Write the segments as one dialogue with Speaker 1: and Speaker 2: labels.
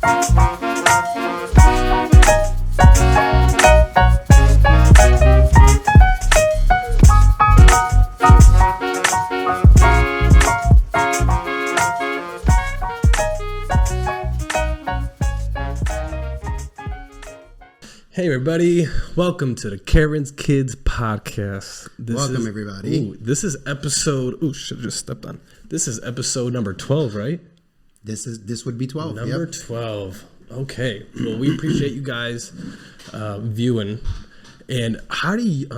Speaker 1: Hey everybody, welcome to the Karen's Kids podcast.
Speaker 2: Welcome everybody.
Speaker 1: This is episode, should have just stepped on. This is episode number 12, right?
Speaker 2: This would be 12.
Speaker 1: Number 12. Okay. Well, we appreciate you guys viewing. And how do you,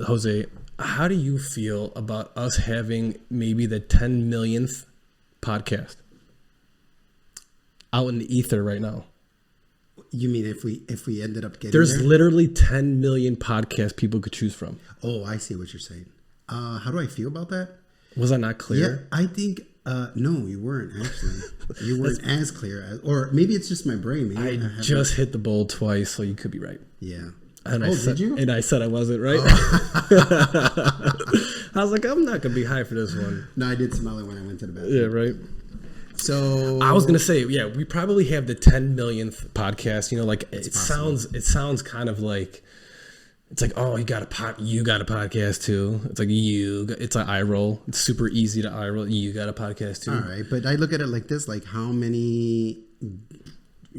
Speaker 1: Jose, how do you feel about us having maybe the 10 millionth podcast out in the ether right now?
Speaker 2: You mean if we ended up getting
Speaker 1: There's
Speaker 2: there?
Speaker 1: literally 10 million podcasts people could choose from.
Speaker 2: Oh, I see what you're saying. How do I feel about that?
Speaker 1: Was I not clear?
Speaker 2: Yeah, I think no, you weren't actually. You weren't as clear as, or maybe it's just my brain. Maybe
Speaker 1: I just hit the bowl twice, so you could be right.
Speaker 2: Yeah.
Speaker 1: And
Speaker 2: did you?
Speaker 1: And I said I wasn't right. I was like, I'm not gonna be high for this one.
Speaker 2: No, I did smell it when I went to the bathroom.
Speaker 1: Yeah, right.
Speaker 2: So
Speaker 1: I was gonna say, yeah, we probably have the 10 millionth podcast. You know, like it sounds kind of like it's like, oh, you got a podcast too. It's like it's an eye roll. It's super easy to eye roll. You got a podcast too.
Speaker 2: All right, but I look at it like this: like how many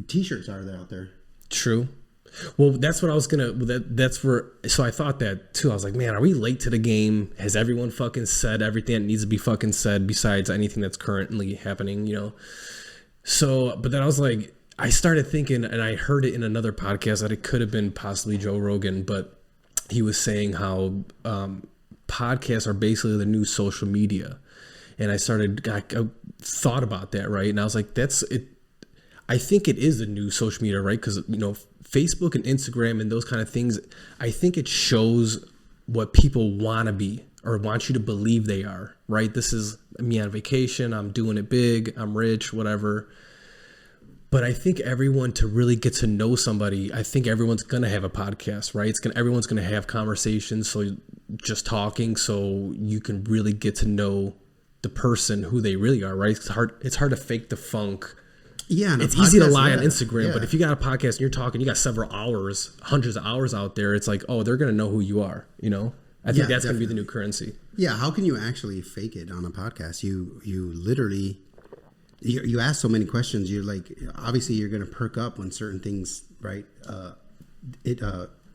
Speaker 2: T-shirts are there out there?
Speaker 1: True. Well, that's what I was gonna. That's where. So I thought that too. I was like, man, are we late to the game? Has everyone fucking said everything that needs to be fucking said besides anything that's currently happening? You know. So, but then I was like, I started thinking, and I heard it in another podcast that it could have been possibly Joe Rogan, but he was saying how podcasts are basically the new social media, and I thought about that, right? And I was like, that's it. I think it is the new social media, right? Because, you know, Facebook and Instagram and those kind of things, I think it shows what people want to be or want you to believe they are, right? This is me on vacation. I'm doing it big. I'm rich, whatever. But I think everyone, to really get to know somebody, I think everyone's going to have a podcast, right? Everyone's going to have conversations. So just talking so you can really get to know the person, who they really are, right? It's hard to fake the funk.
Speaker 2: Yeah,
Speaker 1: it's easy to lie on Instagram, but if you got a podcast and you're talking, you got several hours, hundreds of hours out there. It's like, oh, they're gonna know who you are. You know, I think that's gonna be the new currency.
Speaker 2: Yeah, how can you actually fake it on a podcast? You literally, you ask so many questions. You're like, obviously, you're gonna perk up when certain things, right?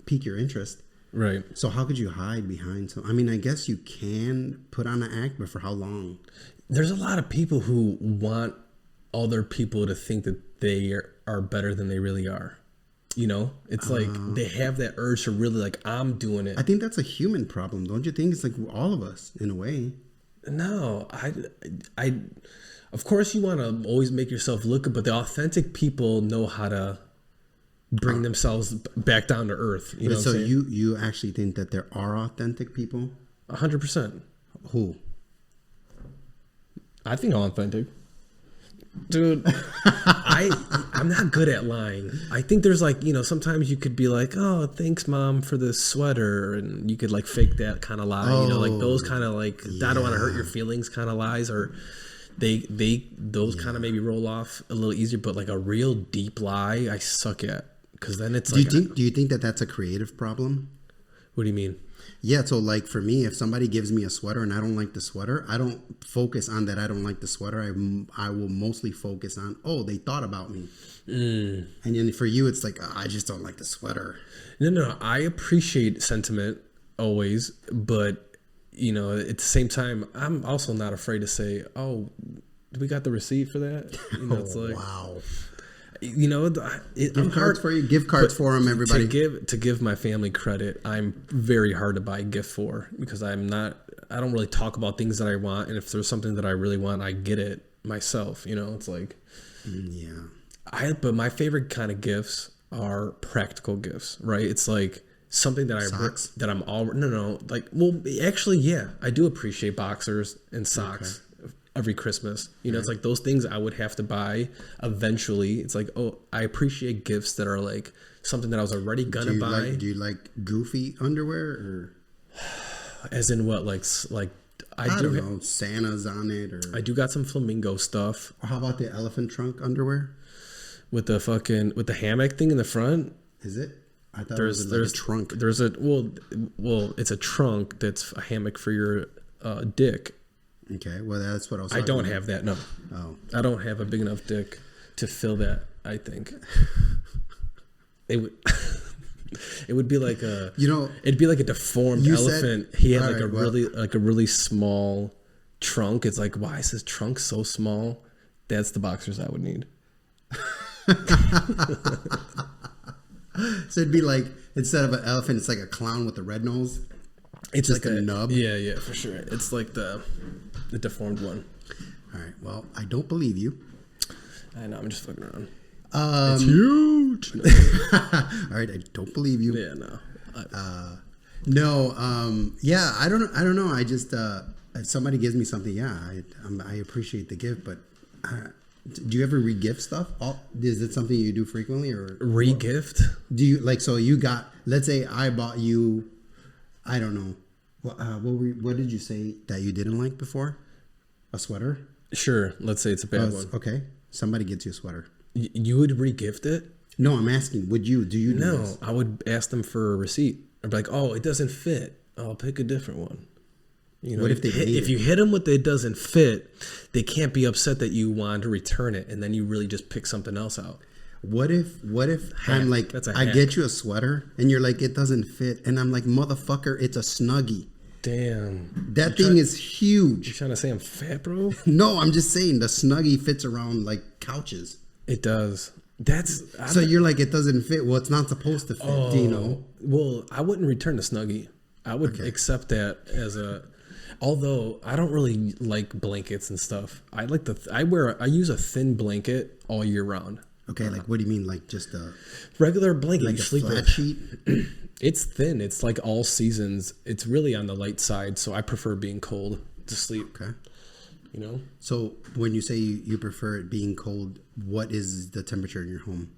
Speaker 2: Pique your interest,
Speaker 1: right? So
Speaker 2: how could you hide behind? So I mean, I guess you can put on an act, but for how long?
Speaker 1: There's a lot of people who want other people to think that they are better than they really are. You know, it's like they have that urge to really like, I'm doing it.
Speaker 2: I think that's a human problem, don't you think? It's like all of us in a way.
Speaker 1: No, I of course you want to always make yourself look good, but the authentic people know how to bring themselves back down to earth. You know,
Speaker 2: so you actually think that there are authentic people?
Speaker 1: 100%.
Speaker 2: Who?
Speaker 1: I think I'm authentic. Dude, I'm not good at lying. I think there's like, you know, sometimes you could be like, oh, thanks mom for this sweater, and you could like fake that kind of lie, you know, like those kind of like, I don't want to hurt your feelings kind of lies, or those kind of maybe roll off a little easier, but like a real deep lie I suck at, because then it's like,
Speaker 2: do you think that that's a creative problem?
Speaker 1: What do you mean?
Speaker 2: Yeah, so like for me, if somebody gives me a sweater and I don't like the sweater, I don't focus on that I don't like the sweater. I will mostly focus on, oh, they thought about me. And then for you, it's like, oh, I just don't like the sweater.
Speaker 1: No, I appreciate sentiment always, but you know, at the same time, I'm also not afraid to say, oh, we got the receipt for that. You know, it's like,
Speaker 2: wow.
Speaker 1: You know,
Speaker 2: give cards for you. Give cards for them, everybody.
Speaker 1: To give my family credit, I'm very hard to buy a gift for, because I don't really talk about things that I want, and if there's something that I really want, I get it myself. You know, it's like, but my favorite kind of gifts are practical gifts, right? It's like something that actually, yeah, I do appreciate boxers and socks. Okay. Every Christmas, you know, it's like those things I would have to buy eventually. It's like, oh, I appreciate gifts that are like something that I was already gonna buy.
Speaker 2: Do you like goofy underwear, or
Speaker 1: as in what, like I don't know,
Speaker 2: Santa's on it, or
Speaker 1: I do got some flamingo stuff.
Speaker 2: Or how about the elephant trunk underwear?
Speaker 1: with the hammock thing in the front.
Speaker 2: Is it? I thought it was like a trunk.
Speaker 1: There's a well, it's a trunk that's a hammock for your dick.
Speaker 2: Okay, well that's what I was.
Speaker 1: I don't have that. No.
Speaker 2: Oh,
Speaker 1: I don't have a big enough dick to fill that. I think it would. It would be like a. It'd be like a deformed elephant. He had like a really small trunk. It's like, why is his trunk so small? That's the boxers I would need.
Speaker 2: So it'd be like, instead of an elephant, it's like a clown with a red nose.
Speaker 1: It's
Speaker 2: just
Speaker 1: like
Speaker 2: a nub.
Speaker 1: Yeah, for sure. It's like the deformed one.
Speaker 2: All right. Well, I don't believe you.
Speaker 1: I know. I'm just fucking around.
Speaker 2: It's
Speaker 1: huge.
Speaker 2: All right. I don't believe you.
Speaker 1: Yeah. No.
Speaker 2: No. Yeah. I don't know. I just if somebody gives me something, yeah, I appreciate the gift, but. Do you ever re-gift stuff? Is it something you do frequently, or
Speaker 1: re-gift?
Speaker 2: Do you like? So you got. Let's say I bought you. I don't know. What did you say that you didn't like before? A sweater?
Speaker 1: Sure. Let's say it's a bad one.
Speaker 2: Okay. Somebody gets you a sweater.
Speaker 1: You would re-gift it?
Speaker 2: No, I'm asking. Would you? Do you?
Speaker 1: No,
Speaker 2: this?
Speaker 1: I would ask them for a receipt. I'd be like, "Oh, it doesn't fit. I'll pick a different one." You know,
Speaker 2: what if
Speaker 1: you hit them with it doesn't fit, they can't be upset that you want to return it, and then you really just pick something else out.
Speaker 2: What if I'm like, I get you a sweater, and you're like, it doesn't fit, and I'm like, motherfucker, it's a Snuggie.
Speaker 1: Damn.
Speaker 2: That thing is huge.
Speaker 1: You trying to say I'm fat, bro?
Speaker 2: No, I'm just saying the Snuggie fits around like couches.
Speaker 1: It does.
Speaker 2: So you're like, it doesn't fit. Well, it's not supposed to fit.
Speaker 1: Oh,
Speaker 2: do you know?
Speaker 1: Well, I wouldn't return the Snuggie. I would accept that as a. Although I don't really like blankets and stuff. I use a thin blanket all year round.
Speaker 2: Okay, like what do you mean? Like just a
Speaker 1: regular blanket,
Speaker 2: like
Speaker 1: you
Speaker 2: a
Speaker 1: sleep
Speaker 2: flat
Speaker 1: with.
Speaker 2: sheet?
Speaker 1: It's thin. It's like all seasons. It's really on the light side, so I prefer being cold to sleep.
Speaker 2: Okay.
Speaker 1: You know?
Speaker 2: So when you say you prefer it being cold, what is the temperature in your home?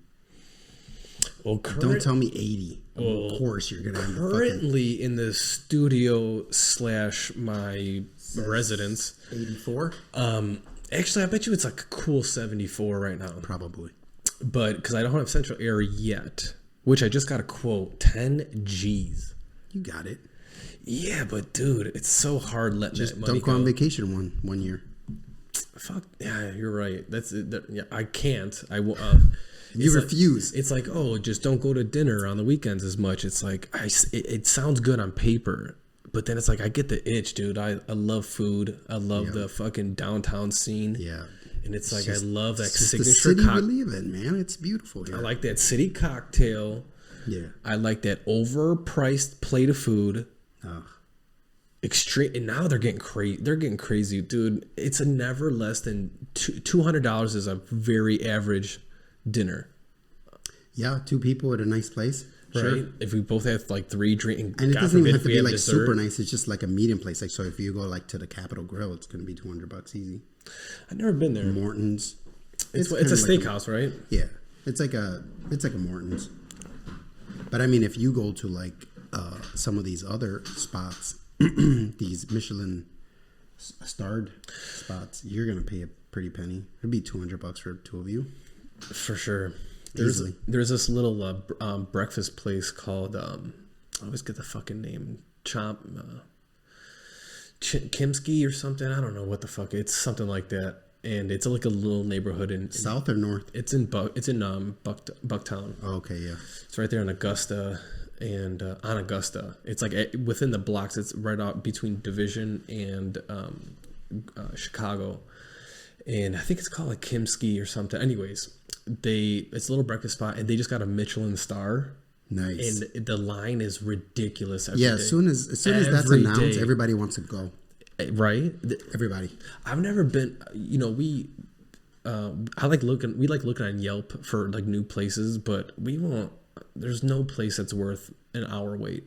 Speaker 1: Well,
Speaker 2: don't tell me 80. Of course you're gonna have
Speaker 1: currently in the studio / my residence
Speaker 2: 84.
Speaker 1: Actually, I bet you it's like a cool 74 right now.
Speaker 2: Probably,
Speaker 1: but because I don't have central air yet, which I just got a quote 10 G's.
Speaker 2: You got it.
Speaker 1: Yeah, but dude, it's so hard letting
Speaker 2: just
Speaker 1: that money
Speaker 2: don't go on vacation one year.
Speaker 1: Fuck yeah, you're right. That's it. Yeah, I can't. I will.
Speaker 2: You refuse.
Speaker 1: It's like, oh, just don't go to dinner on the weekends as much. It's like, it sounds good on paper, but then it's like, I get the itch, dude. I love food. I love the fucking downtown scene.
Speaker 2: Yeah.
Speaker 1: And it's like, I love that
Speaker 2: signature.
Speaker 1: signature.
Speaker 2: It's the city we live in, man. It's beautiful here.
Speaker 1: I like that city cocktail.
Speaker 2: Yeah. I
Speaker 1: like that overpriced plate of food. Extreme, and now they're getting crazy. They're getting crazy, dude. It's a never less than $200 is a very average dinner.
Speaker 2: Yeah, 2 people at a nice place.
Speaker 1: Right. Sure. If we both have like 3 drinks,
Speaker 2: and it doesn't even have to be like super nice. It's just like a medium place. Like, so if you go like to the Capitol Grill, it's going to be $200 easy.
Speaker 1: I've never been there.
Speaker 2: Morton's.
Speaker 1: It's a steakhouse, right?
Speaker 2: Yeah, it's like a Morton's. But I mean, if you go to like some of these other spots, these Michelin starred spots, you're gonna pay a pretty penny. It'd be $200 for 2 of you,
Speaker 1: for sure. There's this little breakfast place called I always get the fucking name Kimsky or something. I don't know what the fuck. It's something like that, and it's like a little neighborhood in
Speaker 2: South or North.
Speaker 1: It's in Bucktown.
Speaker 2: Oh, okay, yeah.
Speaker 1: It's right there in Augusta. And on Augusta, it's like within the blocks. It's right out between Division and Chicago, and I think it's called like Kimsky or something. Anyways, it's a little breakfast spot, and they just got a Michelin star.
Speaker 2: Nice.
Speaker 1: And the line is ridiculous.
Speaker 2: Day. As soon as that's announced, everybody wants to go.
Speaker 1: Right.
Speaker 2: Everybody.
Speaker 1: I've never been. You know, we like looking on Yelp for like new places, but we won't. There's no place that's worth an hour wait.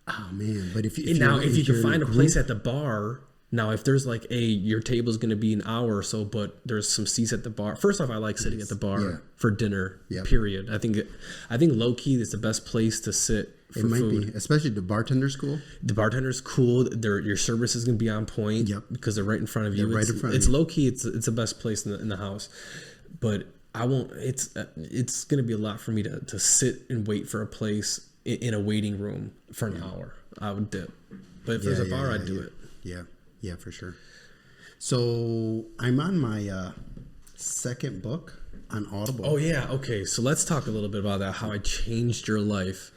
Speaker 2: Oh man! But if you
Speaker 1: can find a place at the bar, now if there's like your table's going to be an hour or so, but there's some seats at the bar. First off, I like sitting at the bar for dinner. Yeah. Period. I think low key is the best place to sit.
Speaker 2: It might be, especially the bartender's cool.
Speaker 1: The bartender's cool. Your service is going to be on point.
Speaker 2: Yep.
Speaker 1: Because they're right in front of you.
Speaker 2: They're right in front of you.
Speaker 1: It's low key. It's the best place in the house, but. I won't. It's gonna be a lot for me to sit and wait for a place in a waiting room for an hour. I would dip, but if there's a bar, I'd do it.
Speaker 2: Yeah, for sure. So I'm on my second book on Audible.
Speaker 1: Oh yeah, okay. So let's talk a little bit about that. How I changed your life.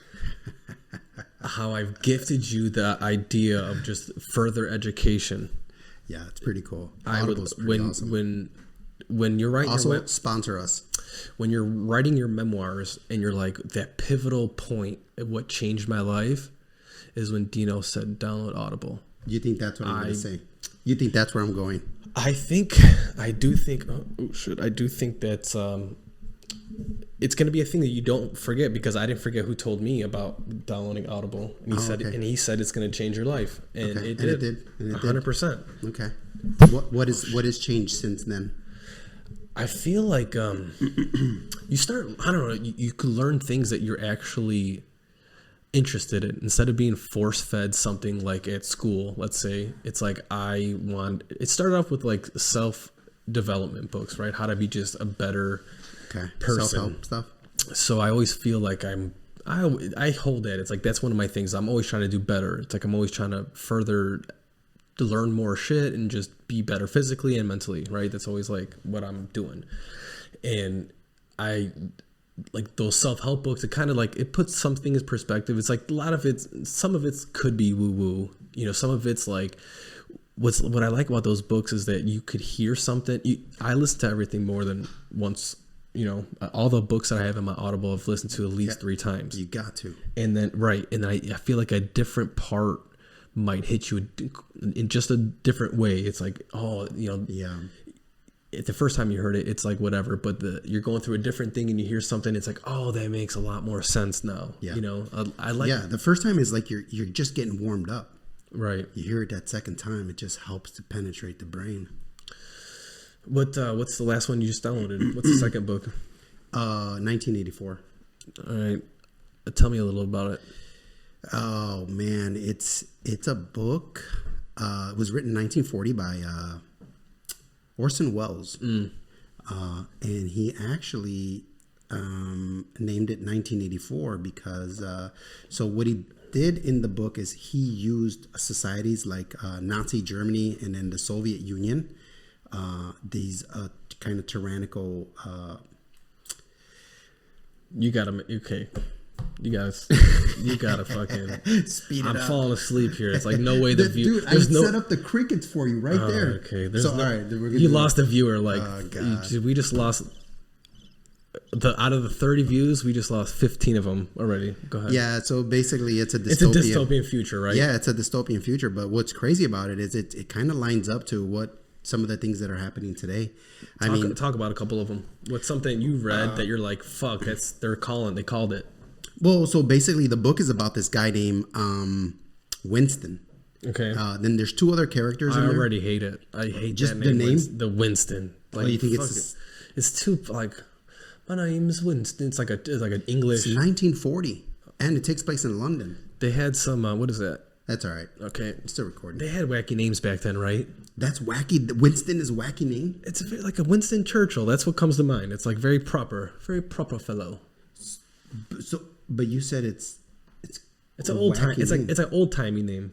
Speaker 1: How I've gifted you the idea of just further education.
Speaker 2: Yeah, it's pretty cool.
Speaker 1: Audible's pretty awesome. When you're writing
Speaker 2: also sponsor us.
Speaker 1: When you're writing your memoirs and you're like, that pivotal point of what changed my life is when Dino said download Audible.
Speaker 2: You think that's what I'm going to say? You think that's where I'm going?
Speaker 1: I do think that's it's going to be a thing that you don't forget, because I didn't forget who told me about downloading Audible, and he said it's going to change your life, and it did. 100%.
Speaker 2: Okay. What has changed since then?
Speaker 1: I feel like you start, I don't know, you could learn things that you're actually interested in, instead of being force-fed something like at school. Let's say it's like it started off with like self-development books, right? How to be just a better person.
Speaker 2: Self-help stuff.
Speaker 1: So I always feel like I hold that. It's like, that's one of my things. I'm always trying to do better. It's like I'm always trying to further to learn more shit and just be better physically and mentally, right? That's always like what I'm doing. And I like those self-help books. It kind of like, it puts something in perspective. It's like some of it could be woo-woo. You know, some of it's like, what I like about those books is that you could hear something. I listen to everything more than once. You know, all the books that I have in my Audible, I've listened to at least 3 times.
Speaker 2: You got to. And
Speaker 1: then, I feel like a different part might hit you in just a different way. It's like, the first time you heard it, it's like whatever, but you're going through a different thing and you hear something, it's like, oh, that makes a lot more sense now. Yeah. You know, I like.
Speaker 2: Yeah, the first time is like you're just getting warmed up.
Speaker 1: Right.
Speaker 2: You hear it that second time, it just helps to penetrate the brain.
Speaker 1: What's the last one you just downloaded? What's the second book?
Speaker 2: 1984.
Speaker 1: All right. Tell me a little about it.
Speaker 2: Oh man, it's a book. It was written in 1940 by Orson Welles, and he actually named it 1984 because so what he did in the book is he used societies like Nazi Germany and then the Soviet Union, these kind of tyrannical. You gotta
Speaker 1: fucking
Speaker 2: speed it
Speaker 1: I'm
Speaker 2: up.
Speaker 1: falling asleep here. It's like, no way the view.
Speaker 2: Dude, I set up the crickets for you right there.
Speaker 1: Okay,
Speaker 2: all right,
Speaker 1: you lost a viewer. Like, we just lost out of the 30 views, we just lost 15 of them already. Go ahead.
Speaker 2: Yeah, so basically, it's a
Speaker 1: dystopian future, right?
Speaker 2: Yeah, it's a dystopian future. But what's crazy about it is it kind of lines up to what some of the things that are happening today.
Speaker 1: Talk about a couple of them. What's something you read that you're like, fuck, they called it.
Speaker 2: Well, so basically the book is about this guy named Winston. Okay. Then there's 2 other characters in there.
Speaker 1: I already hate it. I hate
Speaker 2: just
Speaker 1: that name.
Speaker 2: The name?
Speaker 1: The Winston.
Speaker 2: Like, you think
Speaker 1: it's too, like, my name's Winston. It's like an English.
Speaker 2: It's 1940. And it takes place in London.
Speaker 1: They had some, what is that?
Speaker 2: That's all right.
Speaker 1: Okay.
Speaker 2: I'm still recording.
Speaker 1: They had wacky names back then, right?
Speaker 2: That's wacky. Winston is a wacky name?
Speaker 1: It's like a Winston Churchill. That's what comes to mind. It's like very proper fellow.
Speaker 2: So, but you said it's
Speaker 1: an old time. It's an old timey name.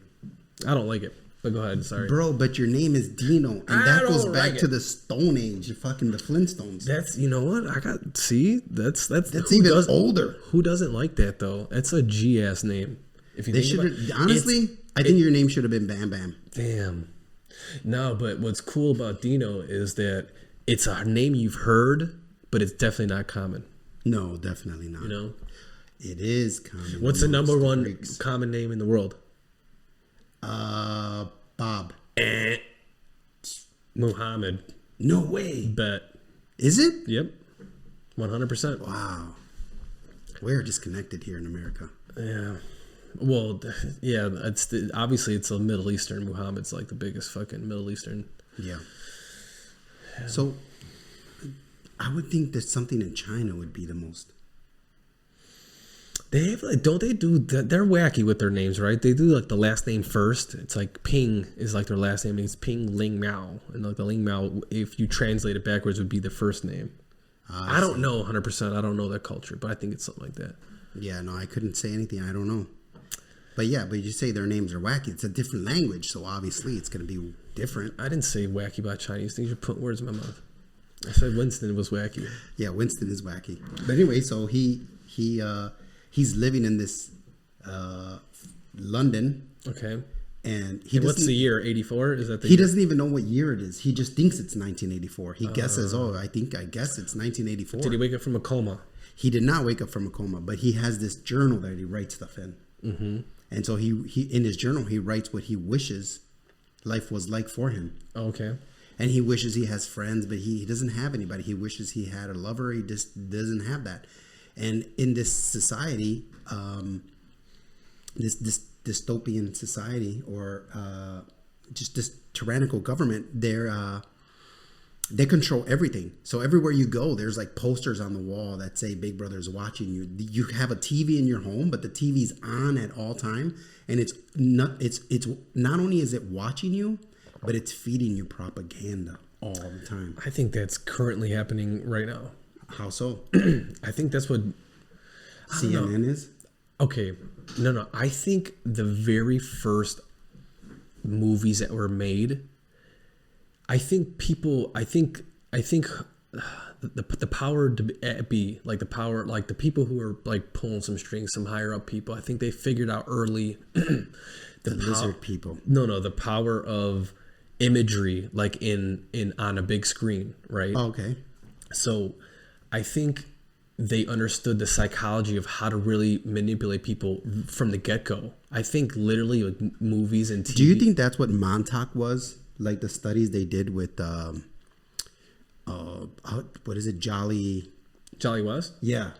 Speaker 1: I don't like it. But go ahead. Sorry,
Speaker 2: bro. But your name is Dino, and that goes back to the Stone Age. Fucking the Flintstones.
Speaker 1: That's, you know what, that's
Speaker 2: even older.
Speaker 1: Who doesn't like that though? That's a G ass name. If you
Speaker 2: honestly, I think your name should have been Bam Bam.
Speaker 1: Damn. No, but what's cool about Dino is that it's a name you've heard, but it's definitely not common.
Speaker 2: No, definitely not.
Speaker 1: You know,
Speaker 2: it is common.
Speaker 1: What's the number one common name in the world?
Speaker 2: Bob.
Speaker 1: Muhammad.
Speaker 2: No way.
Speaker 1: Bet.
Speaker 2: Is it?
Speaker 1: Yep. 100%.
Speaker 2: Wow. We're disconnected here in America.
Speaker 1: Yeah. Well, yeah. Obviously it's a Middle Eastern. Muhammad's like the biggest fucking Middle Eastern.
Speaker 2: Yeah. So I would think that something in China would be the most.
Speaker 1: They have, like, don't they do that? They're wacky with their names, right? They do like the last name first. It's like Ping is like their last name. It's Ping Ling Miao, and like the Ling Miao, if you translate it backwards, would be the first name. I don't know 100%. I don't know that culture, but I think it's something like that.
Speaker 2: Yeah, no, I couldn't say anything. I don't know. But yeah, but you say their names are wacky. It's a different language, so obviously it's going to be different.
Speaker 1: I didn't say wacky about Chinese things. You're putting words in my mouth. I said Winston was wacky.
Speaker 2: Yeah, Winston is wacky. But anyway, so he's living in this London.
Speaker 1: Okay.
Speaker 2: And
Speaker 1: what's the year? 84? Is that the
Speaker 2: He
Speaker 1: year?
Speaker 2: doesn't even know what year it is. He just thinks it's 1984. He guesses, I guess it's 1984.
Speaker 1: Did he wake up from a coma?
Speaker 2: He did not wake up from a coma, but he has this journal that he writes stuff in. Mm-hmm. And so he in his journal, he writes what he wishes life was like for him.
Speaker 1: Oh, okay.
Speaker 2: And he wishes he has friends, but he doesn't have anybody. He wishes he had a lover. He just doesn't have that. And in this society, this dystopian society, or just this tyrannical government, they control everything. So everywhere you go, there's like posters on the wall that say Big Brother's watching you. You have a TV in your home, but the TV's on at all time, and it's not only is it watching you, but it's feeding you propaganda all the time.
Speaker 1: I think that's currently happening right now.
Speaker 2: How so?
Speaker 1: I think that's what
Speaker 2: CNN is?
Speaker 1: Okay. No. I think the very first movies that were made, I think the power to be like the power, like the people who are like pulling some strings, some higher up people, I think they figured out early
Speaker 2: the lizard people.
Speaker 1: No, the power of imagery, like in on a big screen, right?
Speaker 2: Oh, okay.
Speaker 1: So I think they understood the psychology of how to really manipulate people from the get-go. I think literally like movies and TV.
Speaker 2: Do you think that's what Montauk was? Like the studies they did with, what is it? Jolly
Speaker 1: West?
Speaker 2: Yeah.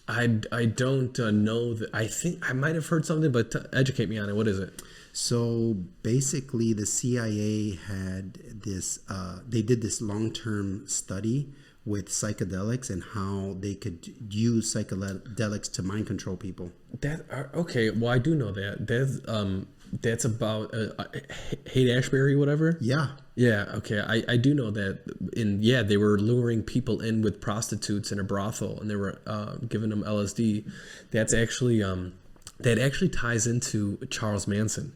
Speaker 1: I don't know that. I think I might have heard something, but educate me on it. What is it?
Speaker 2: So basically the CIA had this, they did this long-term study with psychedelics and how they could use psychedelics to mind control people.
Speaker 1: Okay. Well, I do know that. That's about Haight-Ashbury, whatever.
Speaker 2: Yeah.
Speaker 1: Yeah. Okay. I do know that. They were luring people in with prostitutes in a brothel, and they were giving them LSD. That's actually that actually ties into Charles Manson.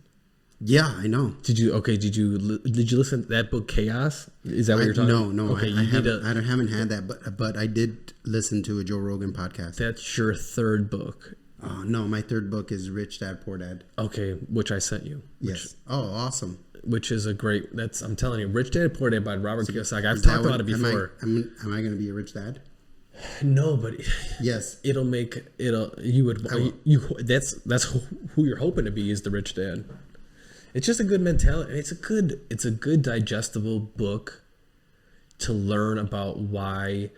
Speaker 2: Yeah, I know.
Speaker 1: Did you listen to that book, Chaos? Is that what you're talking about?
Speaker 2: No.
Speaker 1: Okay,
Speaker 2: I haven't had that, but I did listen to a Joe Rogan podcast.
Speaker 1: That's your third book.
Speaker 2: No, my third book is Rich Dad Poor Dad.
Speaker 1: Okay, which I sent you.
Speaker 2: Yes. Oh, awesome.
Speaker 1: Which is a great. I'm telling you, Rich Dad Poor Dad by Robert Kiyosaki. I've talked about it before.
Speaker 2: Am I going to be a rich dad?
Speaker 1: No, but
Speaker 2: yes,
Speaker 1: that's who you're hoping to be, is the rich dad. It's just a good mentality. It's a good digestible book to learn about why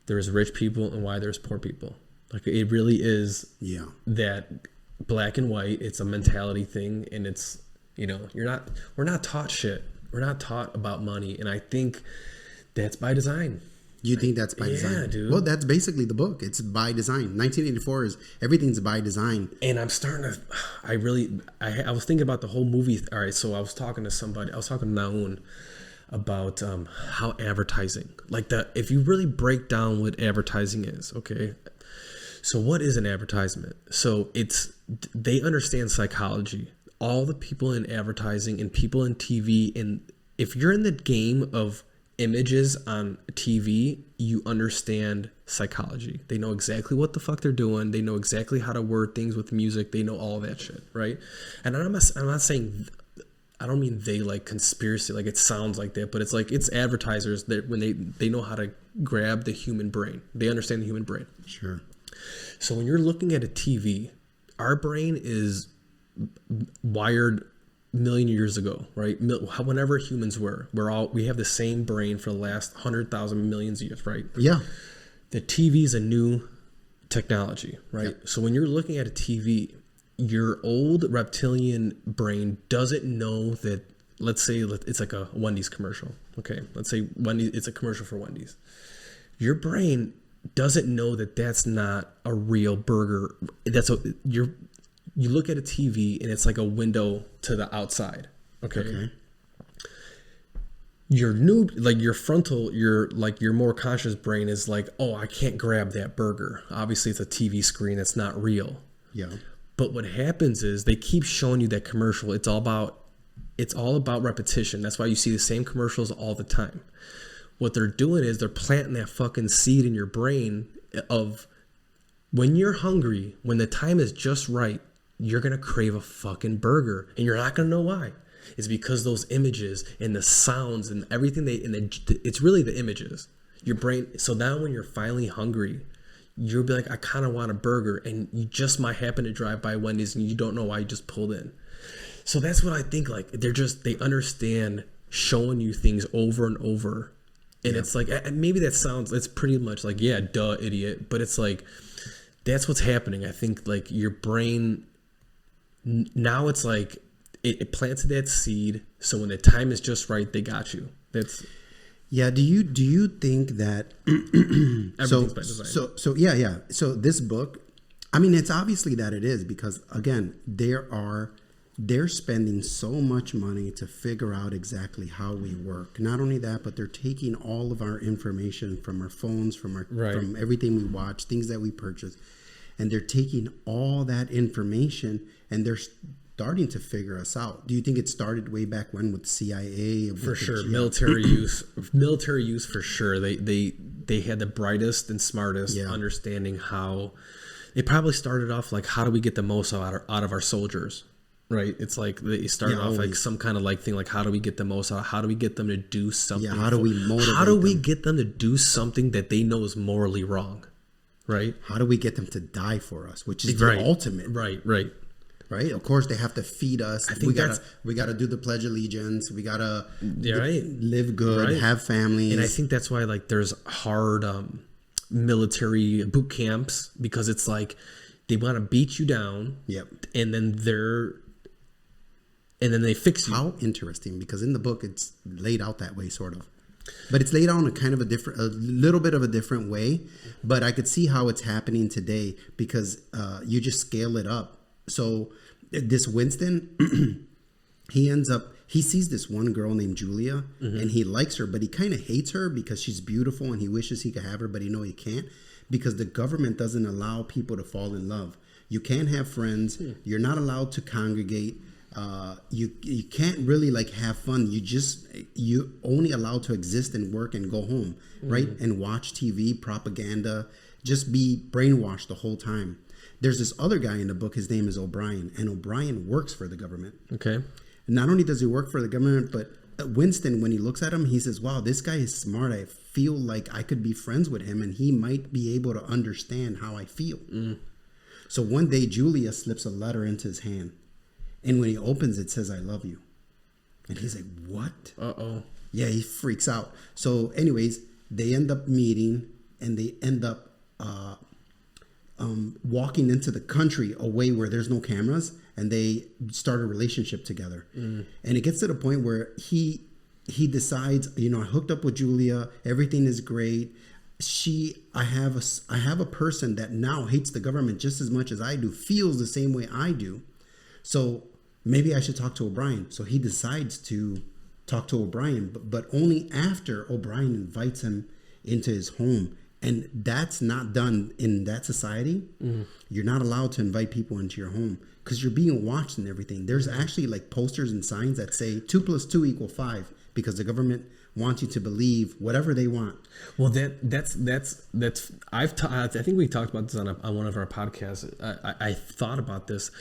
Speaker 1: there's rich people and why there's poor people. Like it really is that black and white. It's a mentality thing, and it's, we're not taught shit. We're not taught about money, and I think that's by design.
Speaker 2: You think that's by design?
Speaker 1: Yeah, dude.
Speaker 2: Well, that's basically the book. It's by design. 1984 is everything's by design.
Speaker 1: And I'm starting to, I was thinking about the whole movie. All right, so I was talking to Naun about how advertising, if you really break down what advertising is, okay? So what is an advertisement? So they understand psychology. All the people in advertising and people in TV, and if you're in the game of images on TV, you understand psychology. They know exactly what the fuck they're doing. They know exactly how to word things with music. They know all that shit, right? And I'm not saying, I don't mean they like conspiracy, like it sounds like that, but it's like it's advertisers that when they know how to grab the human brain. They understand the human brain.
Speaker 2: Sure.
Speaker 1: So when you're looking at a TV, our brain is wired million years ago, right? Whenever humans we have the same brain for the last 100,000 millions of years, right?
Speaker 2: Yeah.
Speaker 1: The TV is a new technology, right?
Speaker 2: Yep.
Speaker 1: So when you're looking at a TV, your old reptilian brain doesn't know that, let's say it's like a Wendy's commercial. Okay. Let's say it's a commercial for Wendy's. Your brain doesn't know that that's not a real burger. You look at a TV and it's like a window to the outside. Okay. your frontal, your more conscious brain is like, oh, I can't grab that burger. Obviously, it's a TV screen. It's not real.
Speaker 2: Yeah.
Speaker 1: But what happens is they keep showing you that commercial. It's all about repetition. That's why you see the same commercials all the time. What they're doing is they're planting that fucking seed in your brain of when you're hungry, when the time is just right, you're going to crave a fucking burger and you're not going to know why. It's because those images and the sounds and everything it's really the images. Your brain. So now when you're finally hungry, you'll be like, I kind of want a burger, and you just might happen to drive by Wendy's and you don't know why you just pulled in. So that's what I think. Like they understand showing you things over and over, and it's like maybe it's pretty much like, yeah, duh, idiot. But it's like that's what's happening. I think like your brain now it's like it planted that seed. So when the time is just right, they got you. That's.
Speaker 2: Yeah. Do you think that?
Speaker 1: Everything's by design.
Speaker 2: So yeah. So this book, I mean, it's obviously that it is, because again, they're spending so much money to figure out exactly how we work. Not only that, but they're taking all of our information from our phones, from everything we watch, things that we purchase, and they're taking all that information and they're starting to figure us out. Do you think it started way back when with CIA?
Speaker 1: For sure, military use for sure. They had the brightest and smartest understanding how. It probably started off like, how do we get the most out of our soldiers, right? It's like they started off like some kind of like thing, like how do we get the most out? How do we get them to do something?
Speaker 2: Yeah, how do we motivate
Speaker 1: How do we get them to do something that they know is morally wrong, right?
Speaker 2: How do we get them to die for us, which is the ultimate, right? Of course, they have to feed us. I think we gotta do the Pledge of Allegiance. We gotta live good, have families,
Speaker 1: and I think that's why like there's hard military boot camps, because it's like they want to beat you down.
Speaker 2: Yep.
Speaker 1: And then they fix you.
Speaker 2: How interesting, because in the book it's laid out that way, sort of. But it's laid out in a little bit of a different way. But I could see how it's happening today, because you just scale it up. So this Winston, he sees this one girl named Julia, and he likes her, but he kind of hates her because she's beautiful and he wishes he could have her, but he can't, because the government doesn't allow people to fall in love. You can't have friends. You're not allowed to congregate. You can't really like have fun. You only allowed to exist and work and go home, right? And watch TV, propaganda, just be brainwashed the whole time. There's this other guy in the book. His name is O'Brien, and O'Brien works for the government.
Speaker 1: Okay.
Speaker 2: And not only does he work for the government, but Winston, when he looks at him, he says, wow, this guy is smart. I feel like I could be friends with him and he might be able to understand how I feel. So one day, Julia slips a letter into his hand. And when he opens it, says, I love you. And he's like, what?
Speaker 1: Uh-oh.
Speaker 2: Yeah, he freaks out. So anyways, they end up meeting, and they end up walking into the country away where there's no cameras, and they start a relationship together. And it gets to the point where he decides, I hooked up with Julia. Everything is great. I have a person that now hates the government just as much as I do, feels the same way I do. So maybe I should talk to O'Brien. So he decides to talk to O'Brien, but only after O'Brien invites him into his home. And that's not done in that society. You're not allowed to invite people into your home because you're being watched and everything. There's actually like posters and signs that say 2 + 2 = 5 because the government wants you to believe whatever they want.
Speaker 1: Well, that's I think we talked about this on one of our podcasts. I thought about this,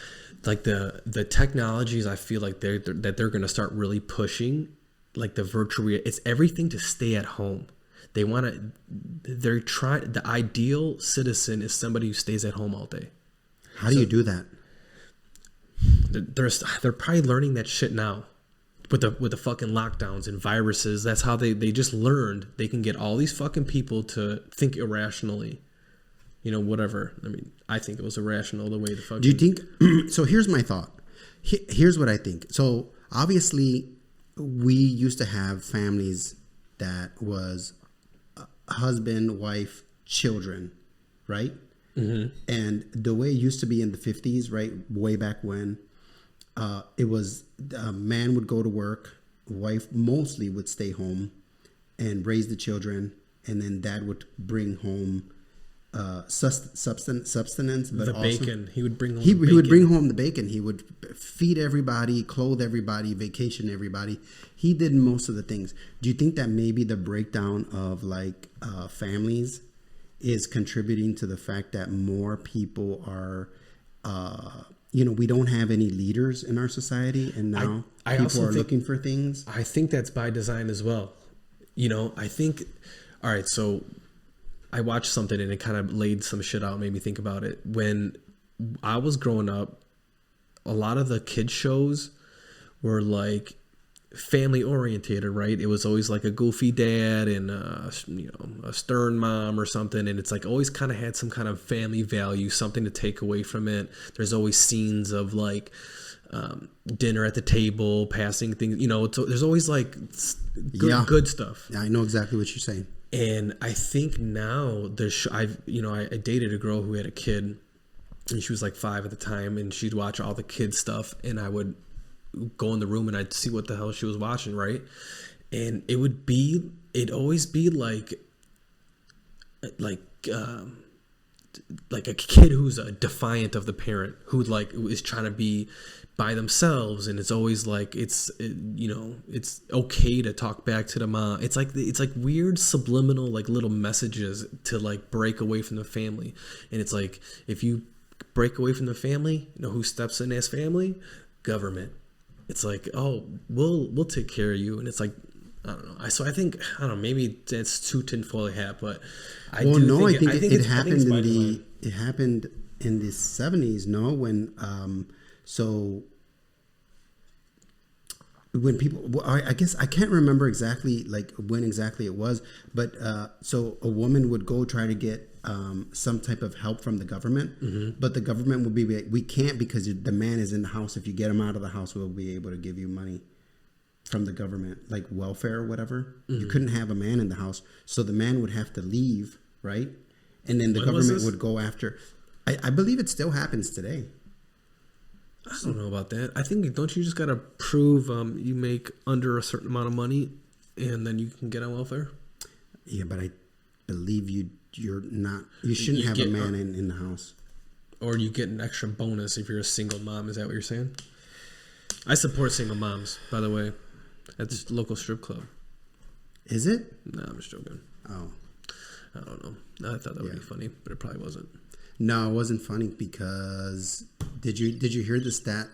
Speaker 1: like the technologies. I feel like they're going to start really pushing, like the virtual. It's everything to stay at home. They want to. They're trying. The ideal citizen is somebody who stays at home all day.
Speaker 2: How do you do that?
Speaker 1: They're probably learning that shit now. With the fucking lockdowns and viruses, that's how they just learned they can get all these fucking people to think irrationally. Whatever. I mean, I think it was irrational the way the fucking...
Speaker 2: Do you think... So here's my thought. Here's what I think. So obviously, we used to have families that was husband, wife, children, right? And the way it used to be in the 50s, right, way back when, it was a man would go to work, wife mostly would stay home and raise the children, and then dad would bring home substance, but
Speaker 1: The
Speaker 2: also
Speaker 1: bacon. He would bring home
Speaker 2: he
Speaker 1: the
Speaker 2: would
Speaker 1: bacon.
Speaker 2: bring home the bacon. He would feed everybody, clothe everybody, vacation everybody. He did most of the things. Do you think that maybe the breakdown of like families is contributing to the fact that more people are, we don't have any leaders in our society, and now
Speaker 1: I
Speaker 2: people
Speaker 1: also
Speaker 2: are
Speaker 1: think-
Speaker 2: looking for things?
Speaker 1: I think that's by design as well. I think, all right, so I watched something and it kind of laid some shit out, made me think about it. When I was growing up, a lot of the kids shows were like family orientated, right? It was always like a goofy dad and a stern mom or something, and it's like always kind of had some kind of family value, something to take away from it. There's always scenes of like dinner at the table, passing things, there's always like good stuff.
Speaker 2: Yeah, I know exactly what you're saying.
Speaker 1: And I think now I dated a girl who had a kid, and she was like 5 at the time, and she'd watch all the kids stuff, and I would go in the room and I'd see what the hell she was watching, right? And it'd always be like a kid who's a defiant of the parent, who like is trying to be by themselves, and it's always like it's okay to talk back to the mom. It's like weird subliminal like little messages to like break away from the family. And it's like, if you break away from the family, who steps in as family? Government. It's like, oh, we'll take care of you. And it's like, I don't know. So I think, I don't know, maybe that's too tinfoil hat, but I think it
Speaker 2: happened in the 70s, no? When people, I guess I can't remember exactly like when exactly it was, but so a woman would go try to get some type of help from the government, but the government would be like, we can't, because the man is in the house. If you get him out of the house, we'll be able to give you money from the government, like welfare or whatever. You couldn't have a man in the house, so the man would have to leave, right? And then the government would go after. I believe it still happens today.
Speaker 1: I don't know about that. I think, don't you just got to prove you make under a certain amount of money, and then you can get on welfare?
Speaker 2: Yeah, but I believe you're not. You shouldn't have a man in the house.
Speaker 1: Or you get an extra bonus if you're a single mom. Is that what you're saying? I support single moms, by the way, at this local strip club.
Speaker 2: Is it?
Speaker 1: No, I'm just joking.
Speaker 2: Oh.
Speaker 1: I don't know. I thought that would be funny, but it probably wasn't.
Speaker 2: No, it wasn't funny because did you hear the stat?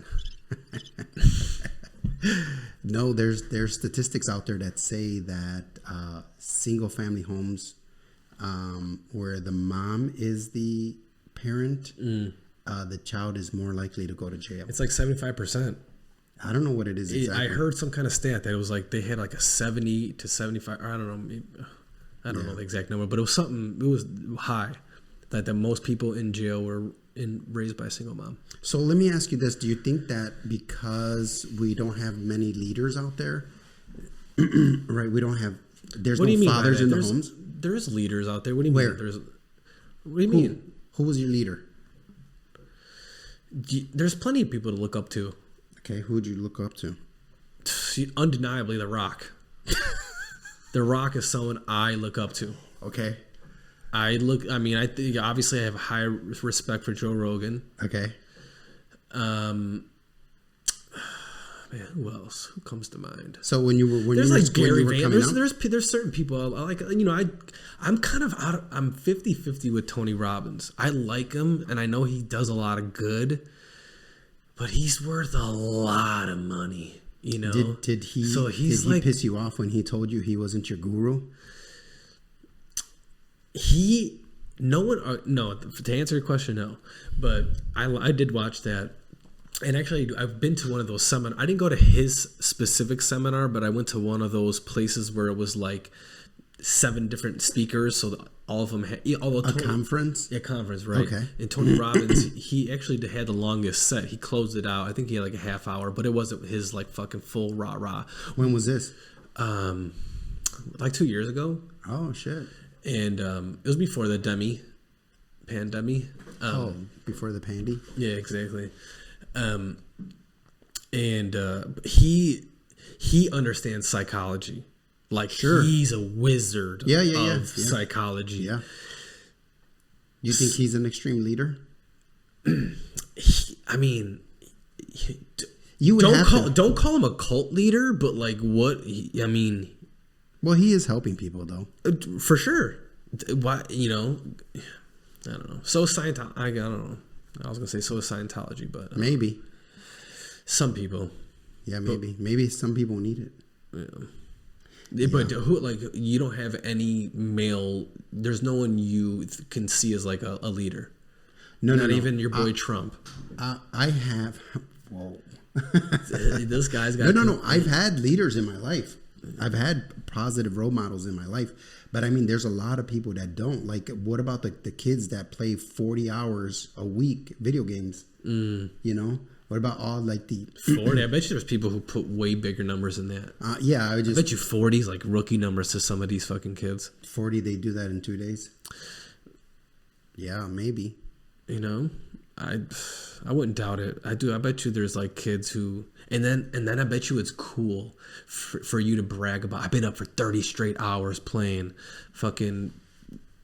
Speaker 2: No, there's statistics out there that say that single family homes where the mom is the parent, the child is more likely to go to jail.
Speaker 1: It's like 75%.
Speaker 2: I don't know what it is exactly.
Speaker 1: I heard some kind of stat that it was like they had like a 70 to 75. Or I don't know. Maybe, I don't know the exact number, but it was something. It was high. That most people in jail were raised by a single mom.
Speaker 2: So let me ask you this: do you think that because we don't have many leaders out there, right? There's no fathers in the homes.
Speaker 1: There's leaders out there. What do you
Speaker 2: mean?
Speaker 1: What do you mean?
Speaker 2: Who was your leader?
Speaker 1: There's plenty of people to look up to.
Speaker 2: Okay, who would you look up to?
Speaker 1: Undeniably, The Rock. The Rock is someone I look up to.
Speaker 2: Okay.
Speaker 1: I think obviously I have high respect for Joe Rogan.
Speaker 2: Okay.
Speaker 1: Man, who else? Who comes to mind?
Speaker 2: So when you were
Speaker 1: Gary
Speaker 2: Vaynerchuk,
Speaker 1: there's certain people I like. I'm kind of I'm 50-50 with Tony Robbins. I like him, and I know he does a lot of good, but he's worth a lot of money.
Speaker 2: Did he piss you off when he told you he wasn't your guru?
Speaker 1: To answer your question, no. But I did watch that. And actually, I've been to one of those seminars. I didn't go to his specific seminar, but I went to one of those places where it was like 7 different speakers. So all of them had...
Speaker 2: conference?
Speaker 1: Yeah, conference, right.
Speaker 2: Okay.
Speaker 1: And Tony Robbins, he actually had the longest set. He closed it out. I think he had like a half hour, but it wasn't his like fucking full rah-rah.
Speaker 2: When was this?
Speaker 1: Like 2 years ago.
Speaker 2: Oh, shit.
Speaker 1: And it was before the pandemic.
Speaker 2: Before the pandy?
Speaker 1: Yeah, exactly. And he understands psychology. Like
Speaker 2: Sure.
Speaker 1: he's a wizard of
Speaker 2: yeah.
Speaker 1: psychology.
Speaker 2: Yeah. You think he's an extreme leader?
Speaker 1: I mean,
Speaker 2: You would
Speaker 1: don't call him a cult leader, but like what? I mean,
Speaker 2: well, he is helping people though.
Speaker 1: for sure. Why? You know, I don't know. So Scientology. I don't know. I was gonna say so is Scientology, but
Speaker 2: Maybe.
Speaker 1: some people.
Speaker 2: Yeah, maybe. Maybe some people need it.
Speaker 1: Yeah. But who, like, you don't have any male. There's no one you can see as like a leader.
Speaker 2: No,
Speaker 1: Not
Speaker 2: no,
Speaker 1: even your boy Trump.
Speaker 2: I have. Whoa.
Speaker 1: This guy's got.
Speaker 2: No. I've had leaders in my life. I've had positive role models in my life. But I mean, there's a lot of people that don't. Like, what about the kids that play 40 hours a week video games? You know? What about all like the
Speaker 1: 40? I bet you there's people who put way bigger numbers than that.
Speaker 2: Yeah, I
Speaker 1: bet you 40 is like rookie numbers to some of these fucking kids.
Speaker 2: 40, they do that in 2 days. Yeah, maybe.
Speaker 1: You know, I wouldn't doubt it. I do. I bet you there's like kids who, and then I bet you it's cool for you to brag about. I've been up for 30 straight hours playing fucking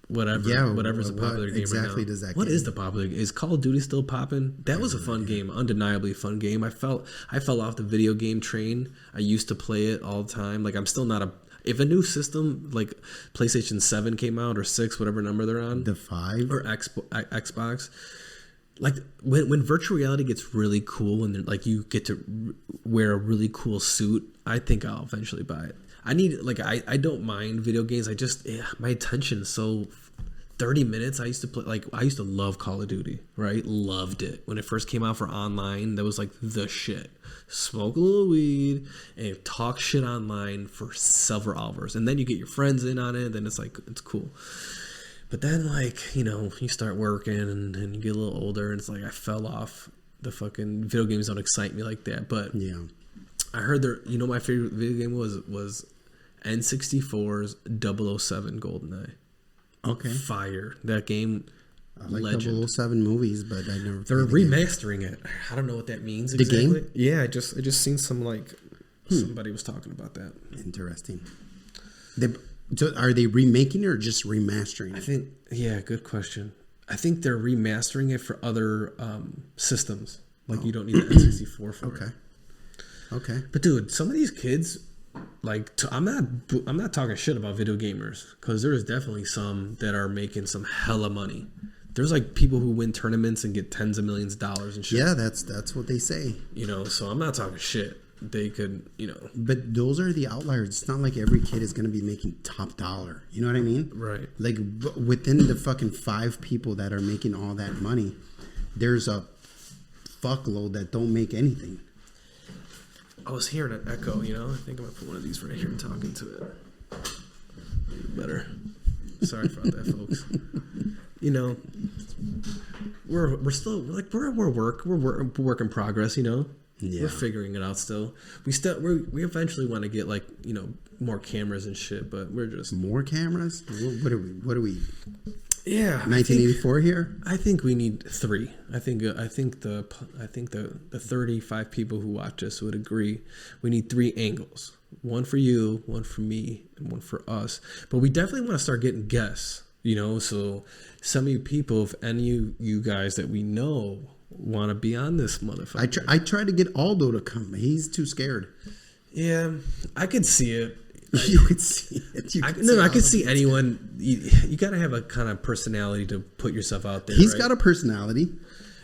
Speaker 1: whatever.
Speaker 2: Yeah,
Speaker 1: whatever's a popular game right now.
Speaker 2: Does that?
Speaker 1: What
Speaker 2: game?
Speaker 1: is the popular? Is Call of Duty still popping? That was a fun game, undeniably fun game. I fell off the video game train. I used to play it all the time. Like I'm still not a. If a new system like PlayStation 7 came out or 6, whatever number they're on,
Speaker 2: the 5
Speaker 1: or Xbox, like when virtual reality gets really cool and like you get to wear a really cool suit, I think I'll eventually buy it. I need like I don't mind video games. I just my attention is so 30 minutes. I used to love Call of Duty, right? Loved it when it first came out for online. That was like the shit. Smoke a little weed and talk shit online for several hours, and then you get your friends in on it. Then it's like it's cool. But then like you know you start working and you get a little older, and it's like I fell off. The fucking video games don't excite me like that. But yeah, I heard my favorite video game was N64's 007 GoldenEye. Okay. Fire. That game.
Speaker 2: I like legend. 007 movies, but I never.
Speaker 1: They're remastering it. I don't know what that means exactly. The game? Yeah, I just seen some like somebody was talking about that.
Speaker 2: Interesting. So are they remaking it or just remastering it?
Speaker 1: I think good question. I think they're remastering it for other systems. Like you don't need the N64 for it. Okay. But dude, some of these kids like I'm not talking shit about video gamers because there's definitely some that are making some hella money. There's like people who win tournaments and get tens of millions of dollars and shit.
Speaker 2: Yeah, that's what they say.
Speaker 1: You know, so I'm not talking shit. They could, you know.
Speaker 2: But those are the outliers. It's not like every kid is going to be making top dollar. You know what I mean?
Speaker 1: Right.
Speaker 2: Like within the fucking 5 people that are making all that money, there's a fuckload that don't make anything.
Speaker 1: I was hearing an echo, you know. I think I'm going to put one of these right here and talking to it. Better. Sorry about that, folks. You know, we're still like we're work in progress. You know, we're figuring it out still. We eventually want to get like you know more cameras and shit, but we're just
Speaker 2: more cameras. What are we?
Speaker 1: Yeah,
Speaker 2: 1984 here.
Speaker 1: I think we need 3. I think the 35 people who watch us would agree. We need 3 angles. One for you, one for me, and one for us. But we definitely want to start getting guests. You know, so some of you people, if any of you guys that we know want to be on this motherfucker.
Speaker 2: I tried to get Aldo to come. He's too scared.
Speaker 1: Yeah, I could see it.
Speaker 2: You could see it.
Speaker 1: I could see anyone. You got to have a kind of personality to put yourself out there.
Speaker 2: He's got a personality.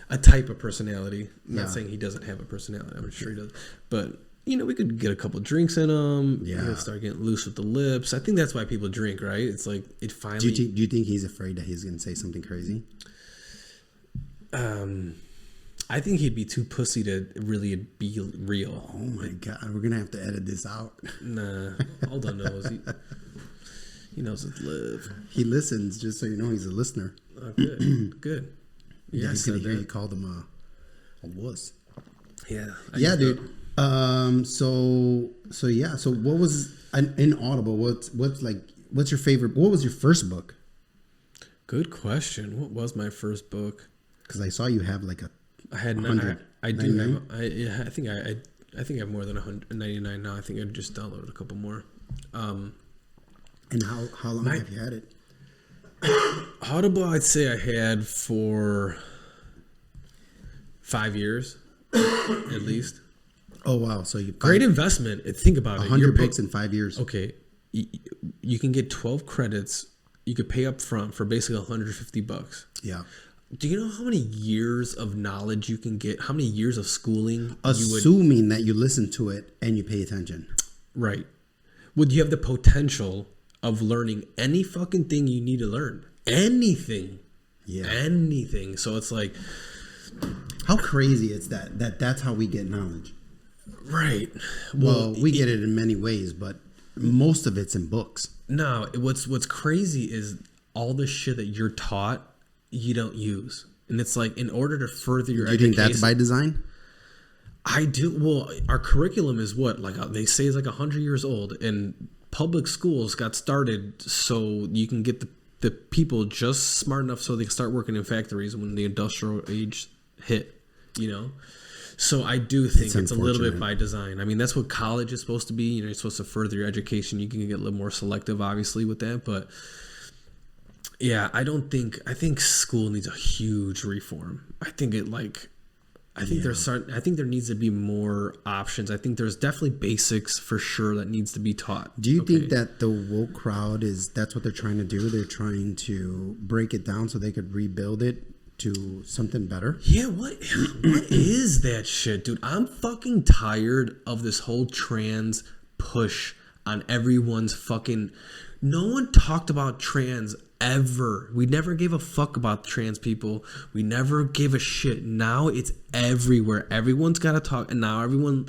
Speaker 1: A type of personality. I'm not saying he doesn't have a personality. I'm sure he does. But, you know, we could get a couple drinks in him. Yeah. Start getting loose with the lips. I think that's why people drink, right? It's like it finally.
Speaker 2: Do you think he's afraid that he's going to say something crazy?
Speaker 1: I think he'd be too pussy to really be real.
Speaker 2: Oh my God, we're gonna have to edit this out.
Speaker 1: Nah, Aldo knows. He knows his live.
Speaker 2: He listens, just so you know, he's a listener.
Speaker 1: Oh, good, good.
Speaker 2: Yeah, he's gonna hear you call them a wuss.
Speaker 1: Yeah,
Speaker 2: dude. So yeah. So what was in Audible? What's your favorite? What was your first book?
Speaker 1: Good question. What was my first book?
Speaker 2: Because I saw you have like a.
Speaker 1: I had 100. I do have. I think I think I have more than 199 now. I think I just downloaded a couple more.
Speaker 2: And how long have you had it?
Speaker 1: Audible, I'd say I had for 5 years, at least.
Speaker 2: Oh wow! So you
Speaker 1: great investment. Think about it.
Speaker 2: 100 books in 5 years.
Speaker 1: Okay, you can get 12 credits. You could pay up front for basically $150.
Speaker 2: Yeah.
Speaker 1: Do you know how many years of knowledge you can get? How many years of schooling?
Speaker 2: Assuming that you listen to it and you pay attention.
Speaker 1: Right. Would you have the potential of learning any fucking thing you need to learn? Anything. Yeah. Anything. So it's like,
Speaker 2: how crazy is that's how we get knowledge.
Speaker 1: Right.
Speaker 2: Well, we get it in many ways, but most of it's in books.
Speaker 1: No, what's crazy is all the shit that you're taught you don't use. And it's like, in order to further your education.
Speaker 2: Do you think that's by design?
Speaker 1: I do. Well, our curriculum is what, like they say, is like 100 years old, and public schools got started so you can get the people just smart enough so they can start working in factories when the industrial age hit, you know? So I do think it's a little bit by design. I mean, that's what college is supposed to be. You know, you're supposed to further your education. You can get a little more selective, obviously, with that. But yeah, I think school needs a huge reform. I think there needs to be more options. I think there's definitely basics for sure that needs to be taught.
Speaker 2: Do you think that the woke crowd that's what they're trying to do? They're trying to break it down so they could rebuild it to something better?
Speaker 1: Yeah, what is that shit, dude? I'm fucking tired of this whole trans push on everyone's fucking... No one talked about trans ever. We never gave a fuck about trans people. We never gave a shit. Now it's everywhere. Everyone's got to talk. And now everyone...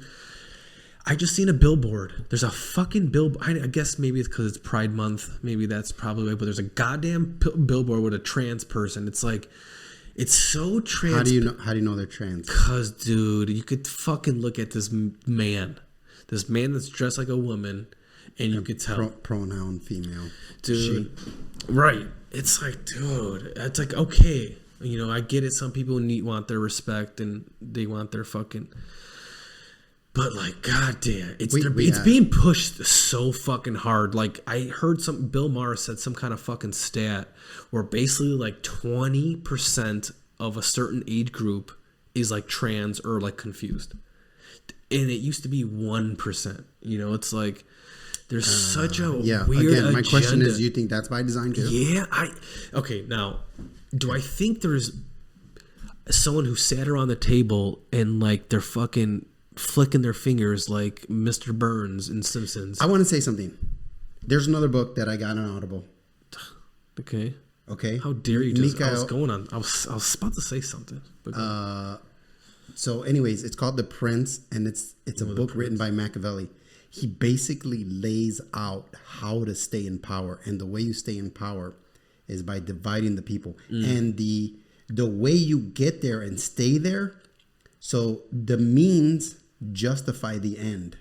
Speaker 1: I just seen a billboard. There's a fucking billboard. I guess maybe it's because it's Pride Month. Maybe that's probably right. But there's a goddamn billboard with a trans person. It's like... It's so trans.
Speaker 2: How do you know they're trans?
Speaker 1: Because, dude, you could fucking look at this man that's dressed like a woman, and you could tell.
Speaker 2: Pronoun female.
Speaker 1: Dude. She. Right. It's like, dude, it's like, okay. You know, I get it. Some people want their respect, and they want their fucking... But, like, goddamn, it's being pushed so fucking hard. Like, I heard Bill Maher said some kind of fucking stat where basically, like, 20% of a certain age group is, like, trans or, like, confused. And it used to be 1%. You know, it's like, there's such a weird
Speaker 2: again, my
Speaker 1: agenda.
Speaker 2: question is, do you think that's by design, too?
Speaker 1: Yeah, okay, now, do I think there's someone who sat around the table and, like, they're fucking... flicking their fingers like Mr. Burns in Simpsons?
Speaker 2: I want to say something. There's another book that I got on Audible.
Speaker 1: Okay. How dare you?
Speaker 2: Mikael,
Speaker 1: I was going on. I was about to say something.
Speaker 2: So, anyways, it's called The Prince, and it's a book written by Machiavelli. He basically lays out how to stay in power, and the way you stay in power is by dividing the people, and the way you get there and stay there. So the means justify the end.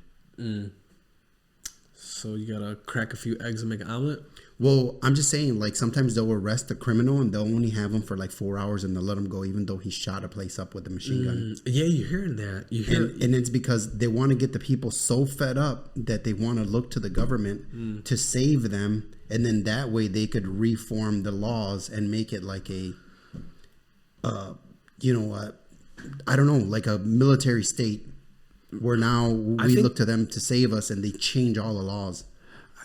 Speaker 1: So you gotta crack a few eggs and make an omelet?
Speaker 2: Well, I'm just saying, like, sometimes they'll arrest a criminal and they'll only have him for like 4 hours and they'll let him go even though he shot a place up with a machine gun.
Speaker 1: Yeah, you're hearing that.
Speaker 2: And it's because they want to get the people so fed up that they want to look to the government to save them, and then that way they could reform the laws and make it like I don't know, like a military state where now we look to them to save us, and they change all the laws.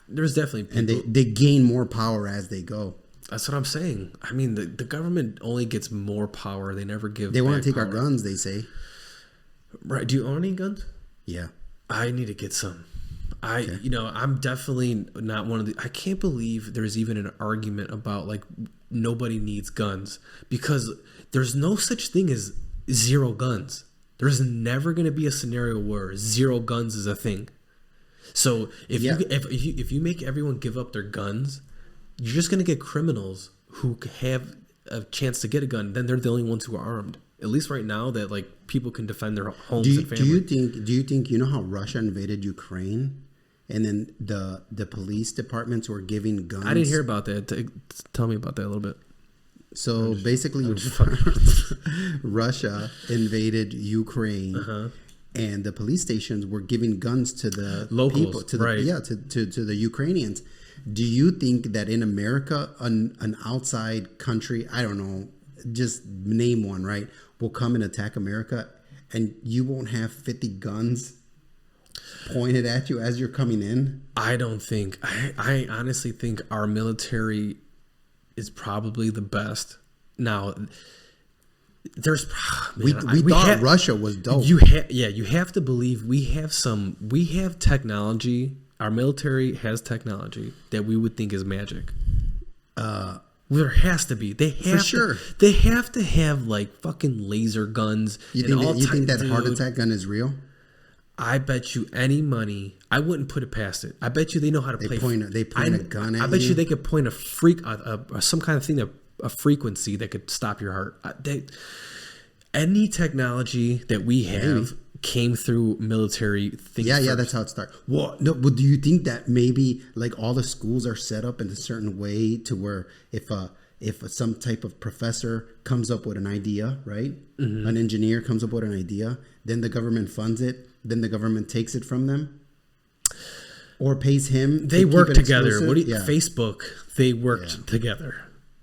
Speaker 1: There's definitely people,
Speaker 2: and they gain more power as they go.
Speaker 1: That's what I'm saying. I mean, the government only gets more power. They never give.
Speaker 2: They want to take our guns, they say.
Speaker 1: Right? Do you own any guns?
Speaker 2: Yeah,
Speaker 1: I need to get some. I'm definitely not one of the. I can't believe there's even an argument about like nobody needs guns, because there's no such thing as zero guns. There's never going to be a scenario where zero guns is a thing. So if you make everyone give up their guns, you're just going to get criminals who have a chance to get a gun. Then they're the only ones who are armed. At least right now, that like people can defend their homes and family.
Speaker 2: Do you think you know how Russia invaded Ukraine, and then the police departments were giving guns?
Speaker 1: I didn't hear about that. Tell me about that a little bit.
Speaker 2: So basically, Russia invaded Ukraine, and the police stations were giving guns to the
Speaker 1: Locals,
Speaker 2: people, to the
Speaker 1: right.
Speaker 2: to the Ukrainians. Do you think that in America, an outside country, I don't know, just name one, right, will come and attack America, and you won't have 50 guns pointed at you as you're coming in?
Speaker 1: I don't think. I honestly think our military is probably the best. Now, there's
Speaker 2: We thought Russia was dope.
Speaker 1: You have to believe we have technology. Our military has technology that we would think is magic. There has to be. They have
Speaker 2: For sure.
Speaker 1: They have to have like fucking laser guns.
Speaker 2: You think that heart attack gun is real?
Speaker 1: I bet you any money. I wouldn't put it past it. I bet you they know how to play.
Speaker 2: They point a gun at you.
Speaker 1: I bet you they could point some kind of thing, a frequency that could stop your heart. Any technology that we have came through military things.
Speaker 2: Yeah, that's how it starts. Well, no, but do you think that maybe like all the schools are set up in a certain way to where if some type of professor comes up with an idea, right? Mm-hmm. An engineer comes up with an idea, then the government funds it, then the government takes it from them, or pays him.
Speaker 1: They work together.
Speaker 2: Exclusive?
Speaker 1: Facebook? They worked together.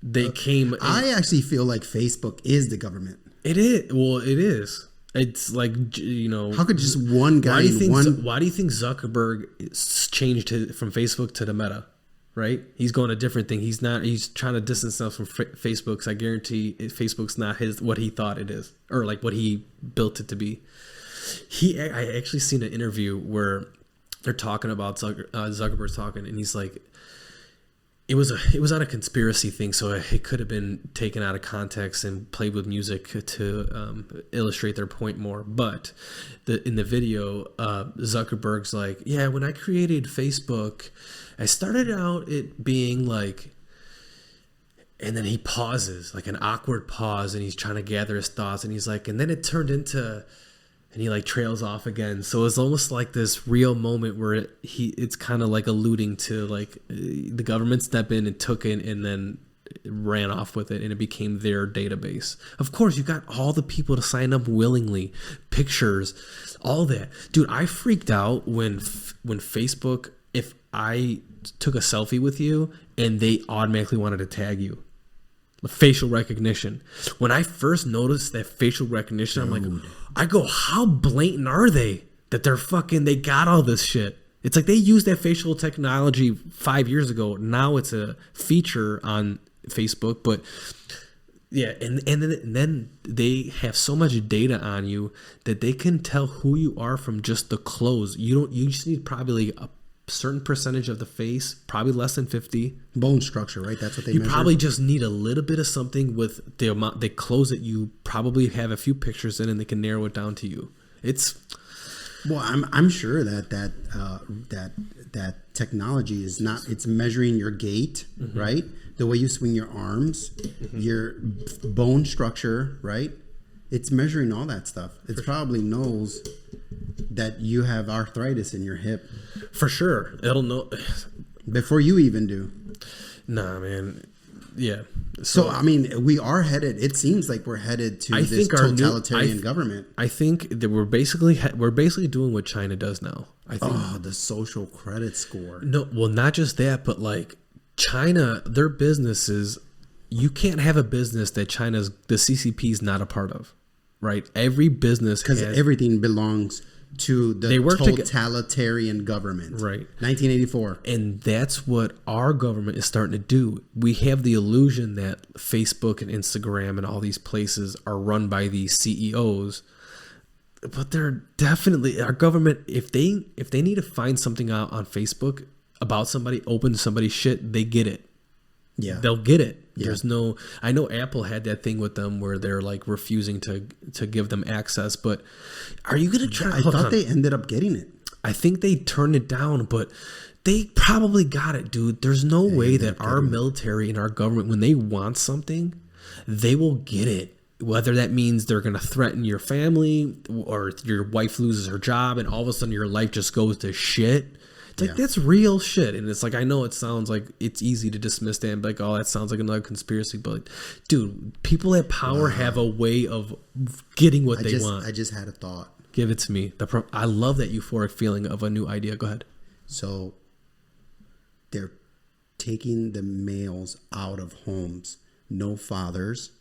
Speaker 1: They came.
Speaker 2: I actually feel like Facebook is the government.
Speaker 1: It is. Well, it is. It's like,
Speaker 2: how could just one guy?
Speaker 1: Why do you think Zuckerberg changed from Facebook to the Meta? Right? He's going a different thing. He's trying to distance himself from Facebook. So I guarantee Facebook's not what he thought it is, or like what he built it to be. I actually seen an interview where they're talking about Zuckerberg's talking, and he's like, it was on a conspiracy thing, so it could have been taken out of context and played with music to illustrate their point more. But in the video, Zuckerberg's like, yeah, when I created Facebook, I started out it being like, and then he pauses, like an awkward pause, and he's trying to gather his thoughts, and he's like, and then it turned into, and he like trails off again. So it's almost like this real moment where it's kind of like alluding to like the government stepped in and took it and then ran off with it, and it became their database. Of course, you got all the people to sign up willingly, pictures, all that. Dude, I freaked out when Facebook, if I took a selfie with you and they automatically wanted to tag you. Facial recognition. When I first noticed that facial recognition, I'm like, I go, how blatant are they that they got all this shit? It's like they used that facial technology 5 years ago. Now it's a feature on Facebook, but yeah, and then they have so much data on you that they can tell who you are from just the clothes. You just need probably a certain percentage of the face, probably less than 50
Speaker 2: bone structure, right? That's what they measure.
Speaker 1: You probably just need a little bit of something with the amount, the clothes that you probably have a few pictures in, and they can narrow it down to you.
Speaker 2: Well, I'm sure that technology is not. It's measuring your gait, mm-hmm. right? The way you swing your arms, mm-hmm. your bone structure, right? It's measuring all that stuff. It probably knows that you have arthritis in your hip.
Speaker 1: For sure. It'll know.
Speaker 2: Before you even do.
Speaker 1: Nah, man. Yeah.
Speaker 2: So I mean, we are headed. It seems like we're headed to this totalitarian government.
Speaker 1: I think that we're basically doing what China does now. I think.
Speaker 2: The social credit score.
Speaker 1: No, well, not just that, but like China, their businesses. You can't have a business that the CCP is not a part of, right? Every business,
Speaker 2: because everything belongs to the totalitarian government,
Speaker 1: right?
Speaker 2: 1984,
Speaker 1: and that's what our government is starting to do. We have the illusion that Facebook and Instagram and all these places are run by these CEOs, but they're definitely our government. If they need to find something out on Facebook about somebody, open somebody's shit, they get it.
Speaker 2: Yeah,
Speaker 1: they'll get it. Yeah. I know Apple had that thing with them where they're like refusing to give them access, but are you going to try?
Speaker 2: I thought they ended up getting it.
Speaker 1: I think they turned it down, but they probably got it, dude. There's no way that our military and our government, when they want something, they will get it. Whether that means they're going to threaten your family or your wife loses her job and all of a sudden your life just goes to shit. It's like, that's real shit. And it's like, I know it sounds like it's easy to dismiss that and be like, oh, that sounds like another conspiracy. But, dude, people at power have a way of getting what they want.
Speaker 2: I just had a thought.
Speaker 1: Give it to me. I love that euphoric feeling of a new idea. Go ahead.
Speaker 2: So they're taking the males out of homes. No fathers.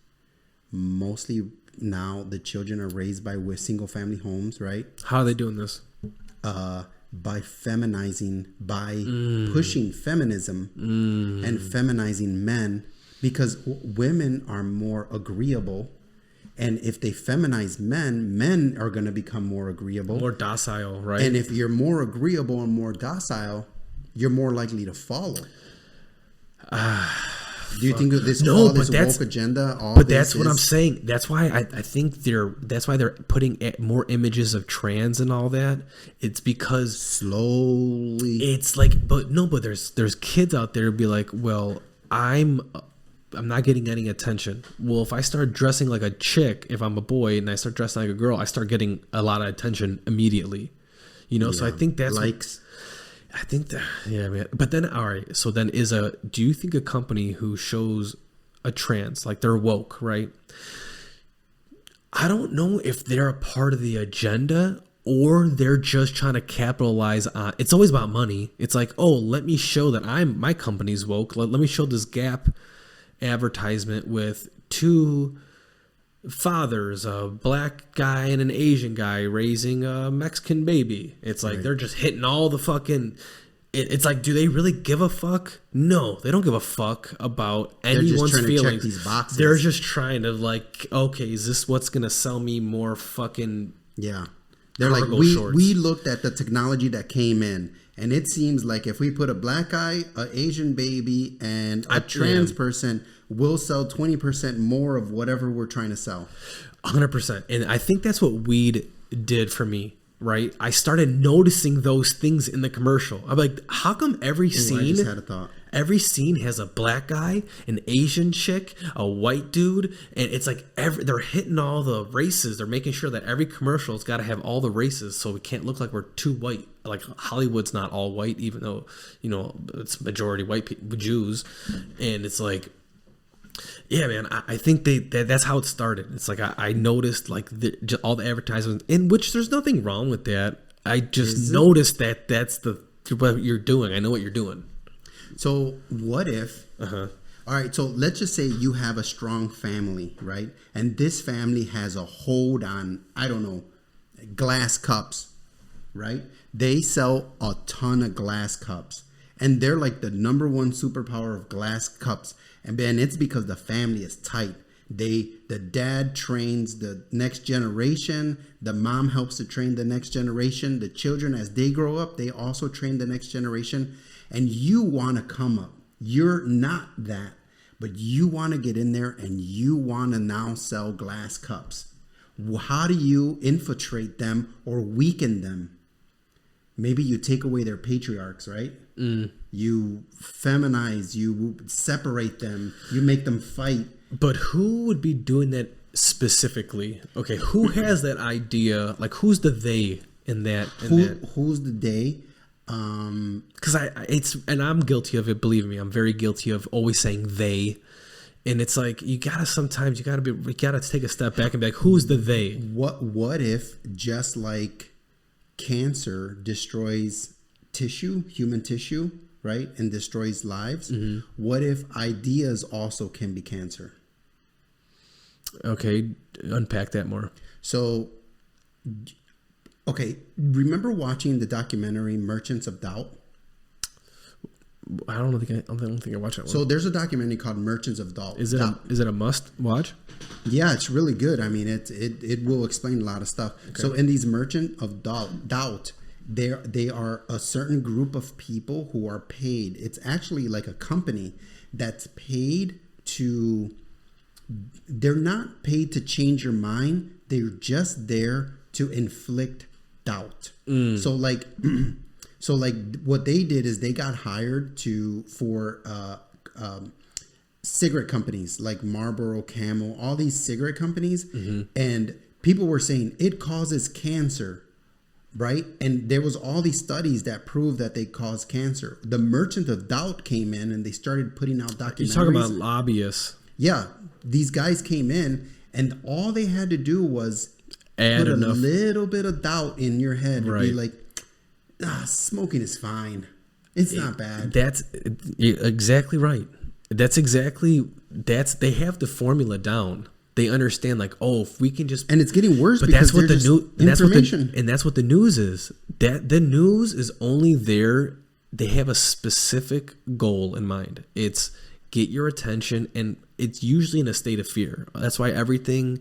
Speaker 2: Mostly now the children are raised with single family homes, right?
Speaker 1: How are they doing this?
Speaker 2: By feminizing, by pushing feminism and feminizing men, because women are more agreeable. And if they feminize men are going to become more agreeable.
Speaker 1: More docile, right?
Speaker 2: And if you're more agreeable and more docile, you're more likely to follow. Do you think of this woke agenda?
Speaker 1: That's what I'm saying. That's why I think that's why they're putting more images of trans and all that. It's because
Speaker 2: slowly.
Speaker 1: It's like, but there's kids out there who be like, well, I'm not getting any attention. Well, if I start dressing like a chick, if I'm a boy and I start dressing like a girl, I start getting a lot of attention immediately. So I think that's
Speaker 2: likes.
Speaker 1: I think that, yeah, man. But then, all right. So then do you think a company who shows a trans, like they're woke, right? I don't know if they're a part of the agenda or they're just trying to capitalize on, it's always about money. It's like, oh, let me show that my company's woke. Let me show this Gap advertisement with two fathers, a black guy and an Asian guy raising a Mexican baby. It's like they're just hitting all the fucking. It's like, do they really give a fuck? No, they don't give a fuck about anyone's feelings. To check these boxes. They're just trying to like, okay, is this what's gonna sell me more fucking?
Speaker 2: Yeah, they're like, we looked at the technology that came in, and it seems like if we put a black guy, an Asian baby, and a trans person, we'll sell 20% more of whatever we're trying to sell.
Speaker 1: 100%. And I think that's what weed did for me, right? I started noticing those things in the commercial. I'm like, how come every scene, I just had a thought. Every scene has a black guy, an Asian chick, a white dude, and it's like they're hitting all the races. They're making sure that every commercial's got to have all the races, so we can't look like we're too white. Like Hollywood's not all white, even though it's majority white Jews, and it's like, yeah, man. I think that's how it started. It's like I noticed like all the advertisements, in which there's nothing wrong with that. I just noticed that that's what you're doing. I know what you're doing.
Speaker 2: So what if? All right. So let's just say you have a strong family, right? And this family has a hold on, I don't know, glass cups, right? They sell a ton of glass cups, and they're like the number one superpower of glass cups. And then it's because the family is tight. The dad trains the next generation. The mom helps to train the next generation. The children, as they grow up, they also train the next generation. And you want to come up. You're not that, but you want to get in there and you want to now sell glass cups. How do you infiltrate them or weaken them? Maybe you take away their patriarchs, right? You feminize, you separate them, you make them fight.
Speaker 1: But who would be doing that specifically? Okay, who has that idea? Like, who's the they in that?
Speaker 2: Who's the they?
Speaker 1: Because and I'm guilty of it. Believe me, I'm very guilty of always saying they. And it's like you gotta take a step back and be like, who's the they?
Speaker 2: What if just like cancer destroys human tissue, right, and destroys lives? What if ideas also can be cancer?
Speaker 1: Okay, unpack that more.
Speaker 2: So, okay, remember watching the documentary Merchants of Doubt?
Speaker 1: I don't think I watched that one.
Speaker 2: So there's a documentary called Merchants of Doubt.
Speaker 1: Is it a must watch?
Speaker 2: Yeah, it's really good. I mean, it will explain a lot of stuff. Okay. So in these Merchants of Doubt, they are a certain group of people who are paid. It's actually like a company that's paid to. They're not paid to change your mind. They're just there to inflict doubt. So like what they did is they got hired for cigarette companies like Marlboro, Camel, all these cigarette companies, and people were saying it causes cancer. Right? And there was all these studies that proved that they cause cancer. The Merchant of Doubt came in and they started putting out documentaries.
Speaker 1: You're talking about lobbyists.
Speaker 2: Yeah. These guys came in and all they had to do was
Speaker 1: add
Speaker 2: put
Speaker 1: enough.
Speaker 2: a little bit of doubt in your head and be
Speaker 1: Right.
Speaker 2: like, smoking is fine. It's not bad.
Speaker 1: That's exactly right. They have the formula down. They understand, like, oh, if we can just,
Speaker 2: And it's getting worse
Speaker 1: but
Speaker 2: because
Speaker 1: that's what
Speaker 2: there's
Speaker 1: the
Speaker 2: just
Speaker 1: new
Speaker 2: information.
Speaker 1: and that's what the news is. That the news is only there. They have a specific goal in mind. It's get your attention, and it's usually in a state of fear. That's why everything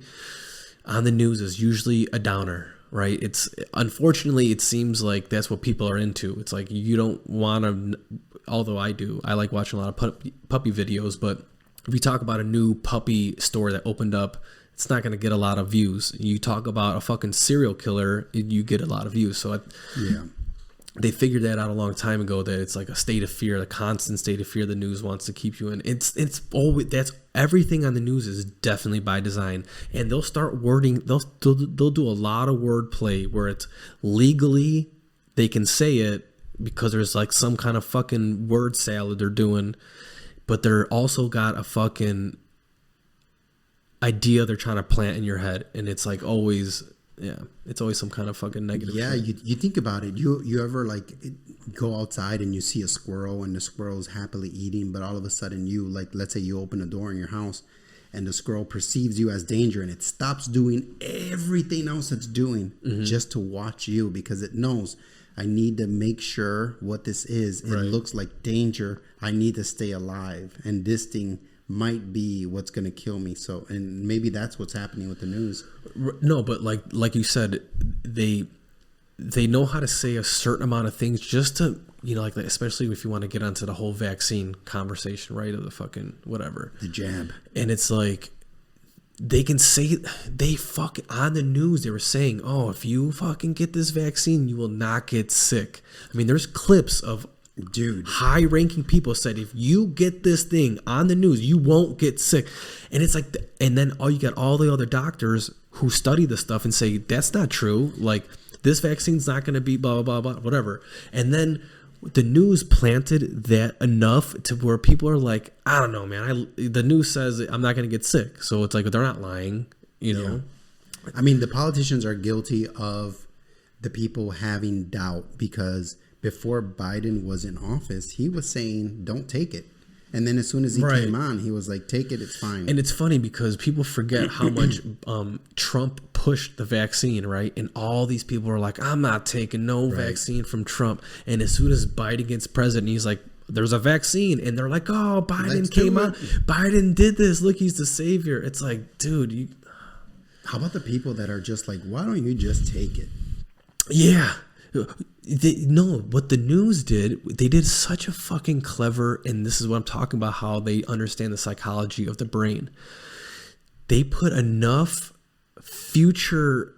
Speaker 1: on the news is usually a downer, right? It's unfortunately, it seems like that's what people are into. It's like you don't want to, although I do. I like watching a lot of puppy videos, but if you talk about a new puppy store that opened up, it's not going to get a lot of views. You talk about a fucking serial killer, you get a lot of views. So
Speaker 2: Yeah.
Speaker 1: they figured that out a long time ago, that it's like a state of fear, the constant state of fear the news wants to keep you in. It's always, that's everything on the news is definitely by design. And they'll start wording, they'll do a lot of wordplay where it's legally they can say it because there's like some kind of fucking word salad they're doing, but they're also got a fucking idea they're trying to plant in your head, and it's like always, yeah, it's always some kind of fucking negative.
Speaker 2: Yeah,
Speaker 1: shit.
Speaker 2: you think about it. You ever like go outside and you see a squirrel and the squirrel is happily eating, but all of a sudden you, like, let's say you open a door in your house and the squirrel perceives you as danger and it stops doing everything else it's doing just to watch you because it knows, I need to make sure what this is. It looks like danger. I need to stay alive, and this thing might be what's going to kill me. So, and maybe that's what's happening with the news.
Speaker 1: No, but like you said, they know how to say a certain amount of things just to, you know, like especially if you want to get onto the whole vaccine conversation, right? Of the fucking whatever,
Speaker 2: The jab.
Speaker 1: and it's like they can say, they fucking on the news they were saying, oh, if you fucking get this vaccine, you will not get sick. I mean, there's clips of
Speaker 2: Dude,
Speaker 1: high-ranking people said if you get this thing on the news, you won't get sick. And it's like, and then you got all the other doctors who study this stuff and say that's not true. Like, this vaccine's not going to be blah blah blah blah whatever. And then the news planted that enough to where people are like, I don't know, man. The news says I'm not going to get sick, so it's like they're not lying, you know.
Speaker 2: Yeah. I mean, the politicians are guilty of the people having doubt because before Biden was in office, he was saying, don't take it. And then as soon as he came on, he was like, take it, it's fine.
Speaker 1: And it's funny because people forget how much Trump pushed the vaccine, right? And all these people are like, I'm not taking no vaccine from Trump. And as soon as Biden gets president, he's like, there's a vaccine. And they're like, oh, Biden came out. Biden did this. Look, he's the savior. It's like, dude.
Speaker 2: How about the people that are just like, why don't you just take it?
Speaker 1: Yeah. No, what the news did, they did such a fucking clever, and this is what I'm talking about, how they understand the psychology of the brain. They put enough future,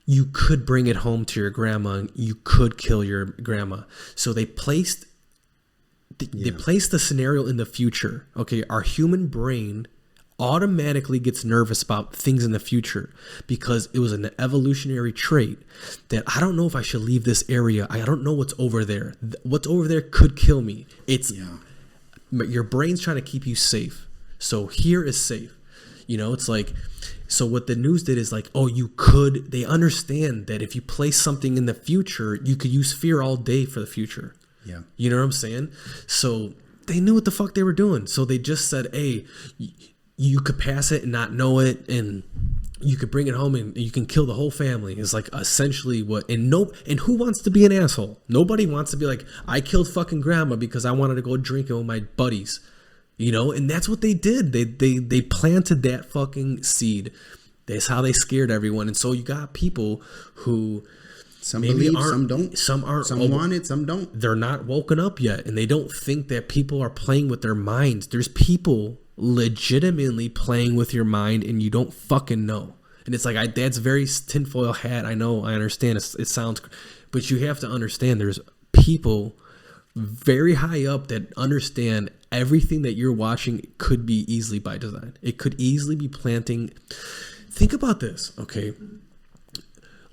Speaker 1: you could bring it home to your grandma, and you could kill your grandma. So they placed the scenario in the future. Okay, our human brain automatically gets nervous about things in the future because it was an evolutionary trait that I don't know if I should leave this area. I don't know what's over there. What's over there could kill me. Your brain's trying to keep you safe. So here is safe. You know, it's like, so what the news did is like, oh, they understand that if you place something in the future, you could use fear all day for the future.
Speaker 2: Yeah.
Speaker 1: You know what I'm saying? So they knew what the fuck they were doing. So they just said, hey, you could pass it and not know it, and you could bring it home and you can kill the whole family. It's like essentially what, and who wants to be an asshole? Nobody wants to be like, I killed fucking grandma because I wanted to go drinking with my buddies, you know? And that's what they did. They planted that fucking seed. That's how they scared everyone. And so you got people who
Speaker 2: some believe, some don't.
Speaker 1: Some aren't.
Speaker 2: Some want it, some don't.
Speaker 1: They're not woken up yet, and they don't think that people are playing with their minds. There's people legitimately playing with your mind and you don't fucking know. And it's like, that's very tinfoil hat. I know, I understand it sounds, but you have to understand there's people very high up that understand everything that you're watching could be easily by design. It could easily be planting. Think about this, okay?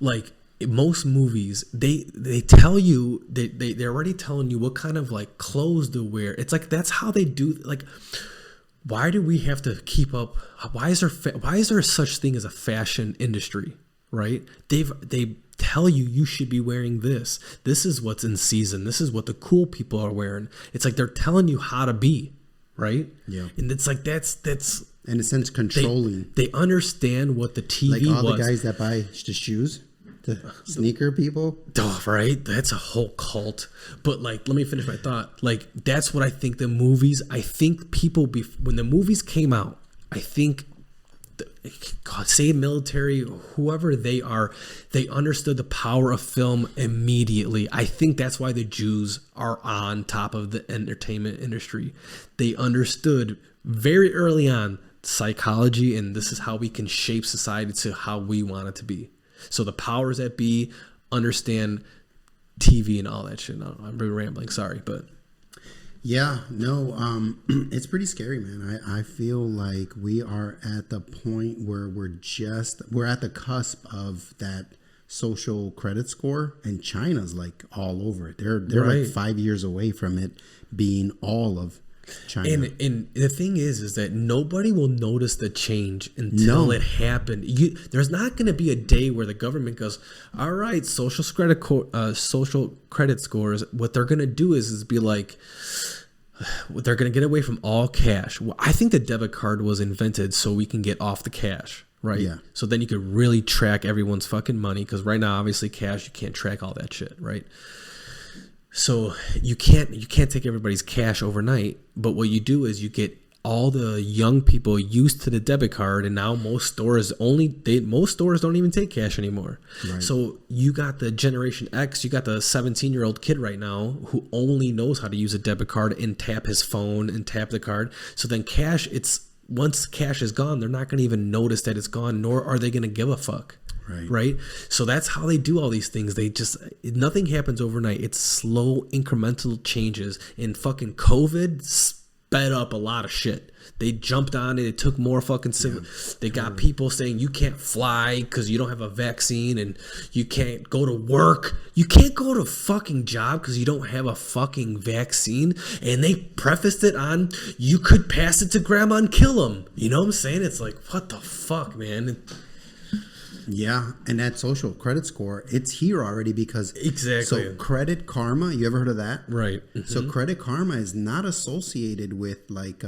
Speaker 1: Like most movies, they tell you, they're already telling you what kind of like clothes to wear. It's like, that's how they do, like, why do we have to keep up? Why is there such thing as a fashion industry? right? They tell you should be wearing this. This is what's in season. This is what the cool people are wearing. It's like they're telling you how to be, right?
Speaker 2: Yeah.
Speaker 1: And it's like that's
Speaker 2: in a sense controlling.
Speaker 1: They understand what the TV
Speaker 2: like all
Speaker 1: was.
Speaker 2: the guys that buy the shoes, the sneaker people.
Speaker 1: Oh, right? That's a whole cult. But like, let me finish my thought. Like, that's what I think the movies, I think people, when the movies came out, I think, God, say military, whoever they are, they understood the power of film immediately. I think that's why the Jews are on top of the entertainment industry. They understood very early on psychology, and this is how we can shape society to how we want it to be. So the powers that be understand TV and all that shit. No, I'm really rambling, sorry, but
Speaker 2: yeah, no, it's pretty scary, man. I feel like we are at the point where we're at the cusp of that social credit score, and China's like all over it. They're
Speaker 1: right.
Speaker 2: like 5 years away from it being all of China.
Speaker 1: And the thing is that nobody will notice the change until it happened. There's not going to be a day where the government goes, all right, social credit scores. What they're going to do is be like, they're going to get away from all cash. Well, I think the debit card was invented so we can get off the cash, right?
Speaker 2: Yeah.
Speaker 1: So then you could really track everyone's fucking money, because right now, obviously, cash, you can't track all that shit, right? So you can't take everybody's cash overnight, but what you do is you get all the young people used to the debit card, and now most stores don't even take cash anymore. Right. So you got the Generation X, you got the 17-year-old kid right now who only knows how to use a debit card and tap his phone and tap the card. So then once cash is gone, they're not going to even notice that it's gone, nor are they going to give a fuck. Right. So that's how they do all these things. Nothing happens overnight. It's slow, incremental changes. And fucking COVID sped up a lot of shit. They jumped on it. It took more fucking They got people saying you can't fly because you don't have a vaccine, and you can't go to work. You can't go to a fucking job because you don't have a fucking vaccine. And they prefaced it on, you could pass it to grandma and kill him. You know what I'm saying? It's like, what the fuck, man?
Speaker 2: Yeah, and that social credit score, it's here already because
Speaker 1: exactly.
Speaker 2: So Credit Karma, you ever heard of that?
Speaker 1: Right. Mm-hmm.
Speaker 2: So Credit Karma is not associated with like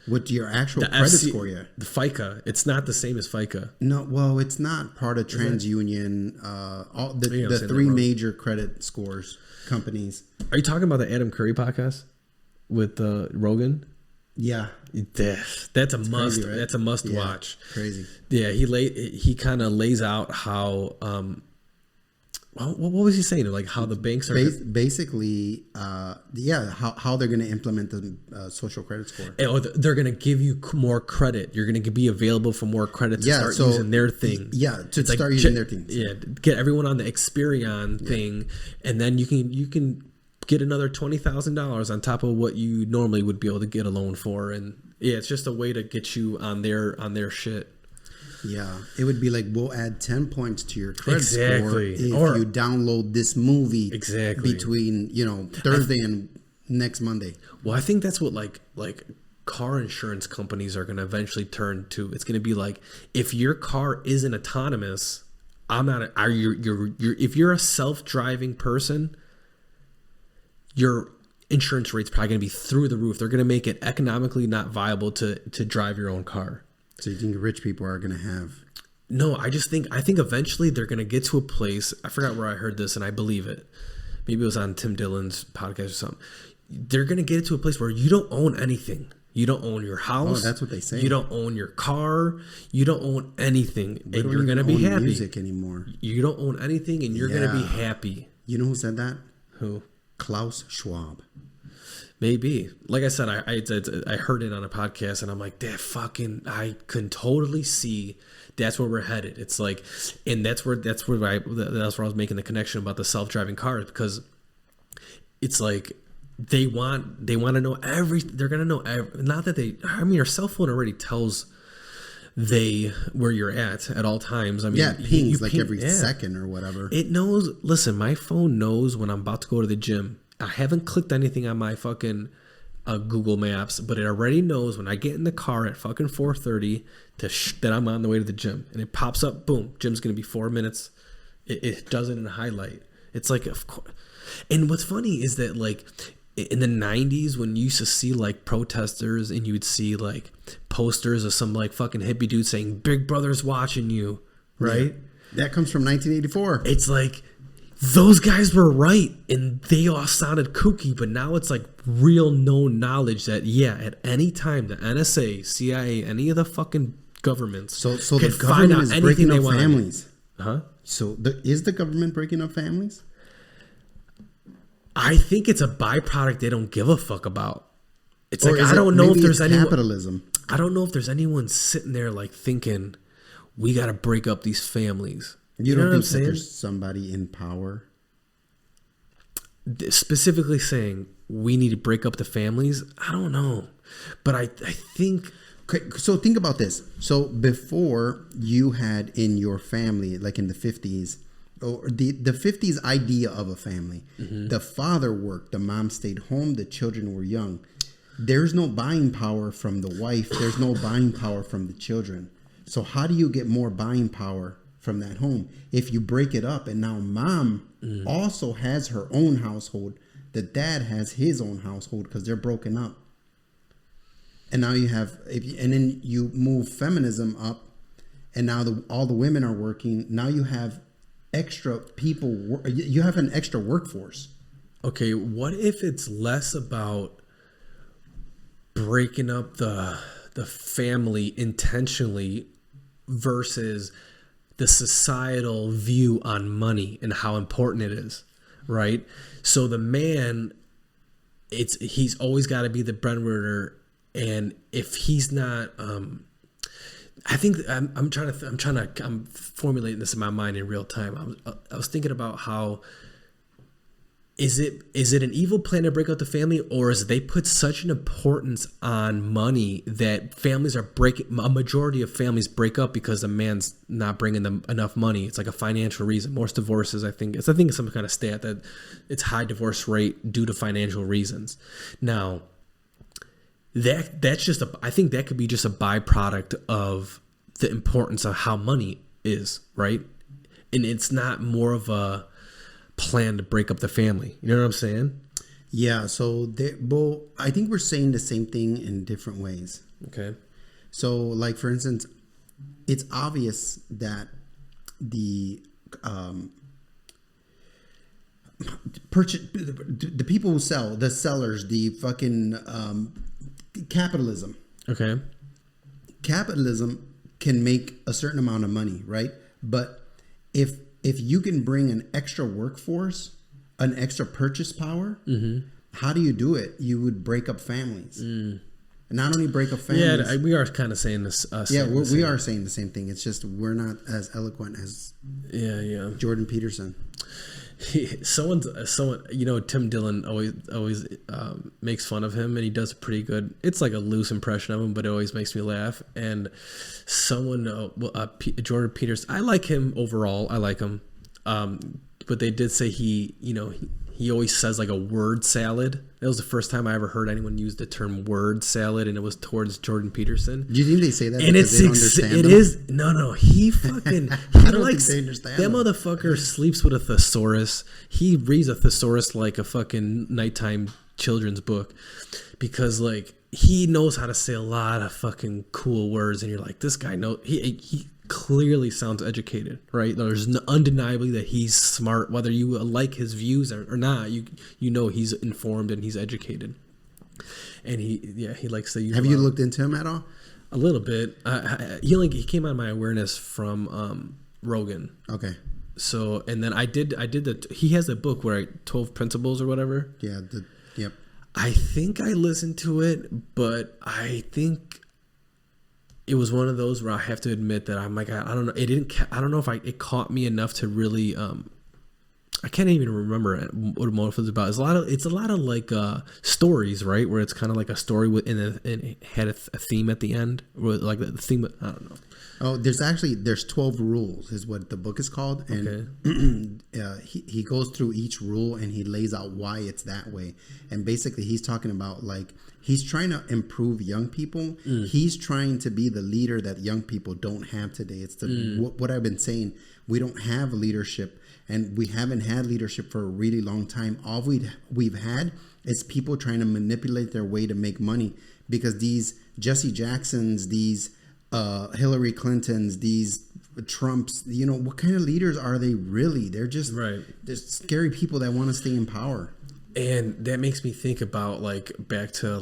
Speaker 2: with your actual credit score yet.
Speaker 1: The FICA, it's not the same as FICA.
Speaker 2: No, well, it's not part of TransUnion. All the three major credit scores companies.
Speaker 1: Are you talking about the Adam Curry podcast with Rogan?
Speaker 2: Yeah,
Speaker 1: that's a must. Crazy, right? That's a must watch.
Speaker 2: Crazy.
Speaker 1: Yeah, he kind of lays out how what was he saying? Like how the banks are
Speaker 2: basically how they're going to implement the social credit score.
Speaker 1: They're going to give you more credit. You're going to be available for more credit to start using their thing.
Speaker 2: Yeah, to start using their thing.
Speaker 1: Yeah, get everyone on the Experian thing, and then you can get another $20,000 on top of what you normally would be able to get a loan for. And yeah, it's just a way to get you on their shit.
Speaker 2: Yeah, it would be like, we'll add 10 points to your credit score if you download this movie between Thursday and next Monday.
Speaker 1: Well, I think that's what like car insurance companies are going to eventually turn to. It's going to be like, if your car isn't autonomous, if you're a self-driving person, your insurance rate's probably going to be through the roof. They're going to make it economically not viable to drive your own car.
Speaker 2: So you think rich people are going to have?
Speaker 1: No, I think eventually they're going to get to a place. I forgot where I heard this, and I believe it. Maybe it was on Tim Dillon's podcast or something. They're going to get it to a place where you don't own anything. You don't own your house.
Speaker 2: Oh, that's what they say.
Speaker 1: You don't own your car. You don't own anything, and you're going to be happy.
Speaker 2: Music anymore.
Speaker 1: You don't own anything, and you're going to be happy.
Speaker 2: You know who said that?
Speaker 1: Who?
Speaker 2: Klaus Schwab.
Speaker 1: Maybe. Like I said, I heard it on a podcast, and I'm like, I can totally see that's where we're headed. It's like, and that's where I was making the connection about the self-driving cars, because it's like they want to know they're going to know not that your cell phone already tells where you're at all times. I mean,
Speaker 2: it pings like every second or whatever.
Speaker 1: It knows. Listen, my phone knows when I'm about to go to the gym. I haven't clicked anything on my fucking Google Maps, but it already knows when I get in the car at fucking 4:30 that I'm on the way to the gym, and it pops up, boom, gym's gonna be 4 minutes. It does it in a highlight. It's like, of course. And what's funny is that like in the 90s when you used to see like protesters and you would see like posters of some like fucking hippie dude saying Big Brother's watching you, right?
Speaker 2: Yeah. That comes from 1984.
Speaker 1: It's like those guys were right and they all sounded kooky, but now it's like real known knowledge that at any time the NSA, CIA, any of the fucking governments
Speaker 2: so the government is breaking up families.
Speaker 1: Huh?
Speaker 2: So is the government breaking up families?
Speaker 1: I think it's a byproduct they don't give a fuck about. It's like, I don't know if there's any
Speaker 2: capitalism.
Speaker 1: I don't know if there's anyone sitting there like thinking we got to break up these families.
Speaker 2: You don't think that there's somebody in power
Speaker 1: specifically saying we need to break up the families? I don't know, but I think.
Speaker 2: Okay, so think about this. So before you had in your family, like in the 50s, or the 50s idea of a family, the father worked, the mom stayed home, the children were young. There's no buying power from the wife. There's no buying power from the children. So how do you get more buying power from that home? If you break it up and now mom also has her own household, the dad has his own household because they're broken up. And now you have, and then you move feminism up and now all the women are working. Now you have extra people, you have an extra workforce.
Speaker 1: Okay, what if it's less about breaking up the family intentionally versus the societal view on money and how important it is, right? So the man, he's always got to be the breadwinner, and if he's not, I think I'm formulating this in my mind in real time. I was thinking about how is it an evil plan to break up the family, or is they put such an importance on money that families are a majority of families break up because the man's not bringing them enough money? It's like a financial reason. Most divorces, I think it's some kind of stat that it's high divorce rate due to financial reasons. Now, that's just I think that could be just a byproduct of the importance of how money is, right? And it's not more of a plan to break up the family. You know what I'm saying?
Speaker 2: Yeah. So I think we're saying the same thing in different ways.
Speaker 1: Okay.
Speaker 2: So like, for instance, it's obvious that the people who sell, the sellers, the fucking capitalism.
Speaker 1: Okay.
Speaker 2: Capitalism can make a certain amount of money, right? But if you can bring an extra workforce, an extra purchase power, how do you do it? You would break up families. And not only break up families.
Speaker 1: Yeah, we are kind of saying this.
Speaker 2: We are saying the same thing. It's just we're not as eloquent as Jordan Peterson.
Speaker 1: Someone, Tim Dillon always makes fun of him, and he does pretty good. It's like a loose impression of him, but it always makes me laugh. And Jordan Peterson, I like him overall. I like him, but they did say he always says like a word salad. That was the first time I ever heard anyone use the term word salad, and it was towards Jordan Peterson.
Speaker 2: Do you think they say that
Speaker 1: and
Speaker 2: because they don't understand him?
Speaker 1: No. He fucking
Speaker 2: I don't think they understand
Speaker 1: that motherfucker sleeps with a thesaurus. He reads a thesaurus like a fucking nighttime children's book, because like he knows how to say a lot of fucking cool words, and you're like, this guy knows. He clearly sounds educated, right? There's undeniably that he's smart, whether you like his views or not. You know he's informed and he's educated, and he likes to use.
Speaker 2: Have you looked into him at all?
Speaker 1: A little bit. He came on my awareness from Rogan.
Speaker 2: Okay.
Speaker 1: So, and then I did he has a book where 12 principles or whatever.
Speaker 2: Yeah. Yep.
Speaker 1: I think I listened to it, but I think it was one of those where I have to admit that I'm like, I don't know. I don't know if it caught me enough to really, I can't even remember what most was about. It's a lot of like stories, right? Where it's kind of like a story and it had a theme at the end, like the theme. I don't know.
Speaker 2: Oh, there's 12 rules is what the book is called, and he goes through each rule and he lays out why it's that way. And basically, he's talking about like He's trying to improve young people. He's trying to be the leader that young people don't have today. It's what I've been saying. We don't have leadership, and we haven't had leadership for a really long time. All we've had is people trying to manipulate their way to make money, because these Jesse Jacksons, these Hillary Clintons, these Trumps, what kind of leaders are they really? They're just they're scary people that want to stay in power.
Speaker 1: And that makes me think about back to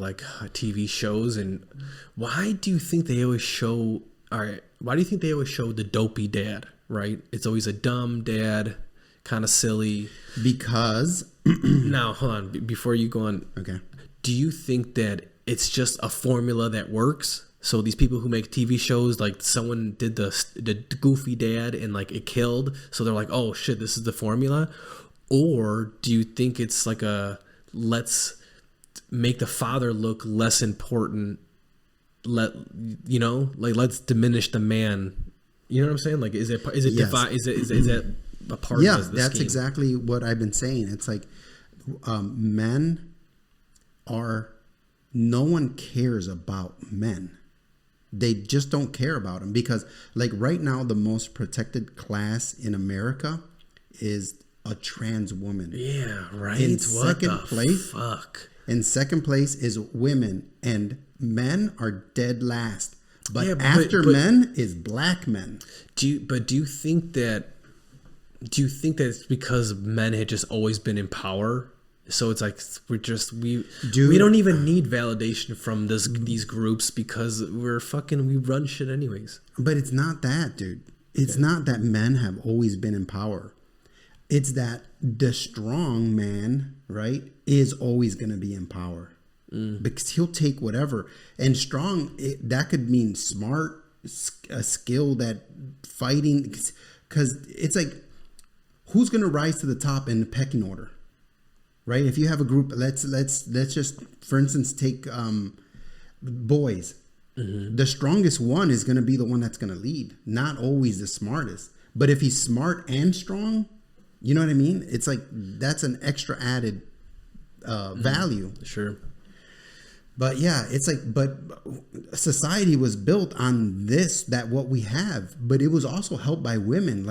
Speaker 1: TV shows. And why do you think they always show the dopey dad, right? It's always a dumb dad, kind of silly.
Speaker 2: Because
Speaker 1: now, hold on, before you go on.
Speaker 2: Okay.
Speaker 1: Do you think that it's just a formula that works? So these people who make TV shows, someone did the goofy dad and it killed, so they're like, oh shit, this is the formula? Or do you think it's let's make the father look less important? Let's diminish the man. You know what I'm saying? Is it
Speaker 2: Yes.
Speaker 1: is that a part of the
Speaker 2: that's
Speaker 1: scheme?
Speaker 2: exactly what I've been saying. It's men are, no one cares about men. They just don't care about them, because right now the most protected class in America is a trans woman.
Speaker 1: Yeah, right.
Speaker 2: In
Speaker 1: what
Speaker 2: second
Speaker 1: the
Speaker 2: place,
Speaker 1: fuck?
Speaker 2: In second place is women, and men are dead last. But after men is black men.
Speaker 1: Do you think that it's because men had just always been in power? So it's we don't even need validation from these groups, because we run shit anyways.
Speaker 2: But it's not that, dude. It's not that men have always been in power. It's that the strong man, right, is always going to be in power, because he'll take whatever. And strong, that could mean smart, a skill, that fighting, because it's who's going to rise to the top in the pecking order? Right? If you have a group, let's just, for instance, take boys. Mm-hmm. The strongest one is going to be the one that's going to lead, not always the smartest. But if he's smart and strong, you know what I mean? It's that's an extra added value.
Speaker 1: Sure.
Speaker 2: But yeah, it's but society was built on that what we have, but it was also helped by women.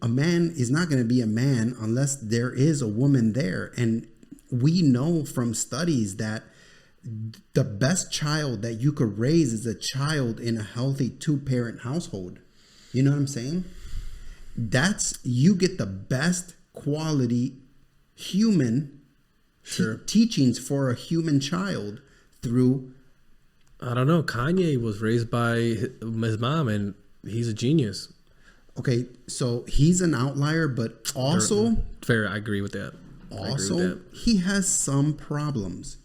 Speaker 2: A man is not going to be a man unless there is a woman there. And we know from studies that the best child that you could raise is a child in a healthy 2-parent household. You know what I'm saying? You get the best quality human teachings for a human child through.
Speaker 1: I don't know. Kanye was raised by his mom, and he's a genius.
Speaker 2: Okay, so he's an outlier, but also
Speaker 1: fair. I agree with that.
Speaker 2: Also, he has some problems.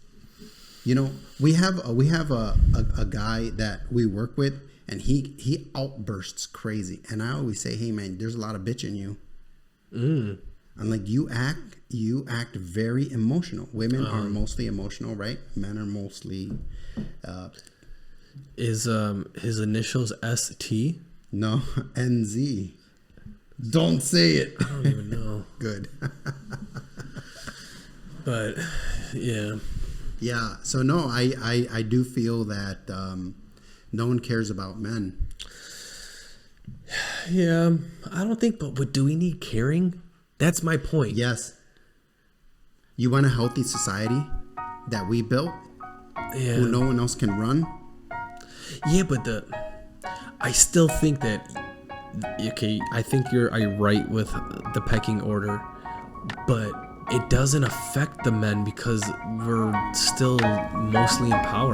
Speaker 2: We have a guy that we work with, and he outbursts crazy. And I always say, hey man, there's a lot of bitch in you. I'm you act very emotional. Women are mostly emotional, right? Men are mostly.
Speaker 1: Is his initials ST?
Speaker 2: No, NZ. Don't say it.
Speaker 1: I don't even know.
Speaker 2: Good.
Speaker 1: But yeah.
Speaker 2: Yeah. So no, I do feel that no one cares about men.
Speaker 1: Yeah, I don't think. But do we need caring? That's my point.
Speaker 2: Yes. You want a healthy society that we built, who no one else can run?
Speaker 1: Yeah, but I still think that, okay, I think you're right with the pecking order, but it doesn't affect the men because we're still mostly in power.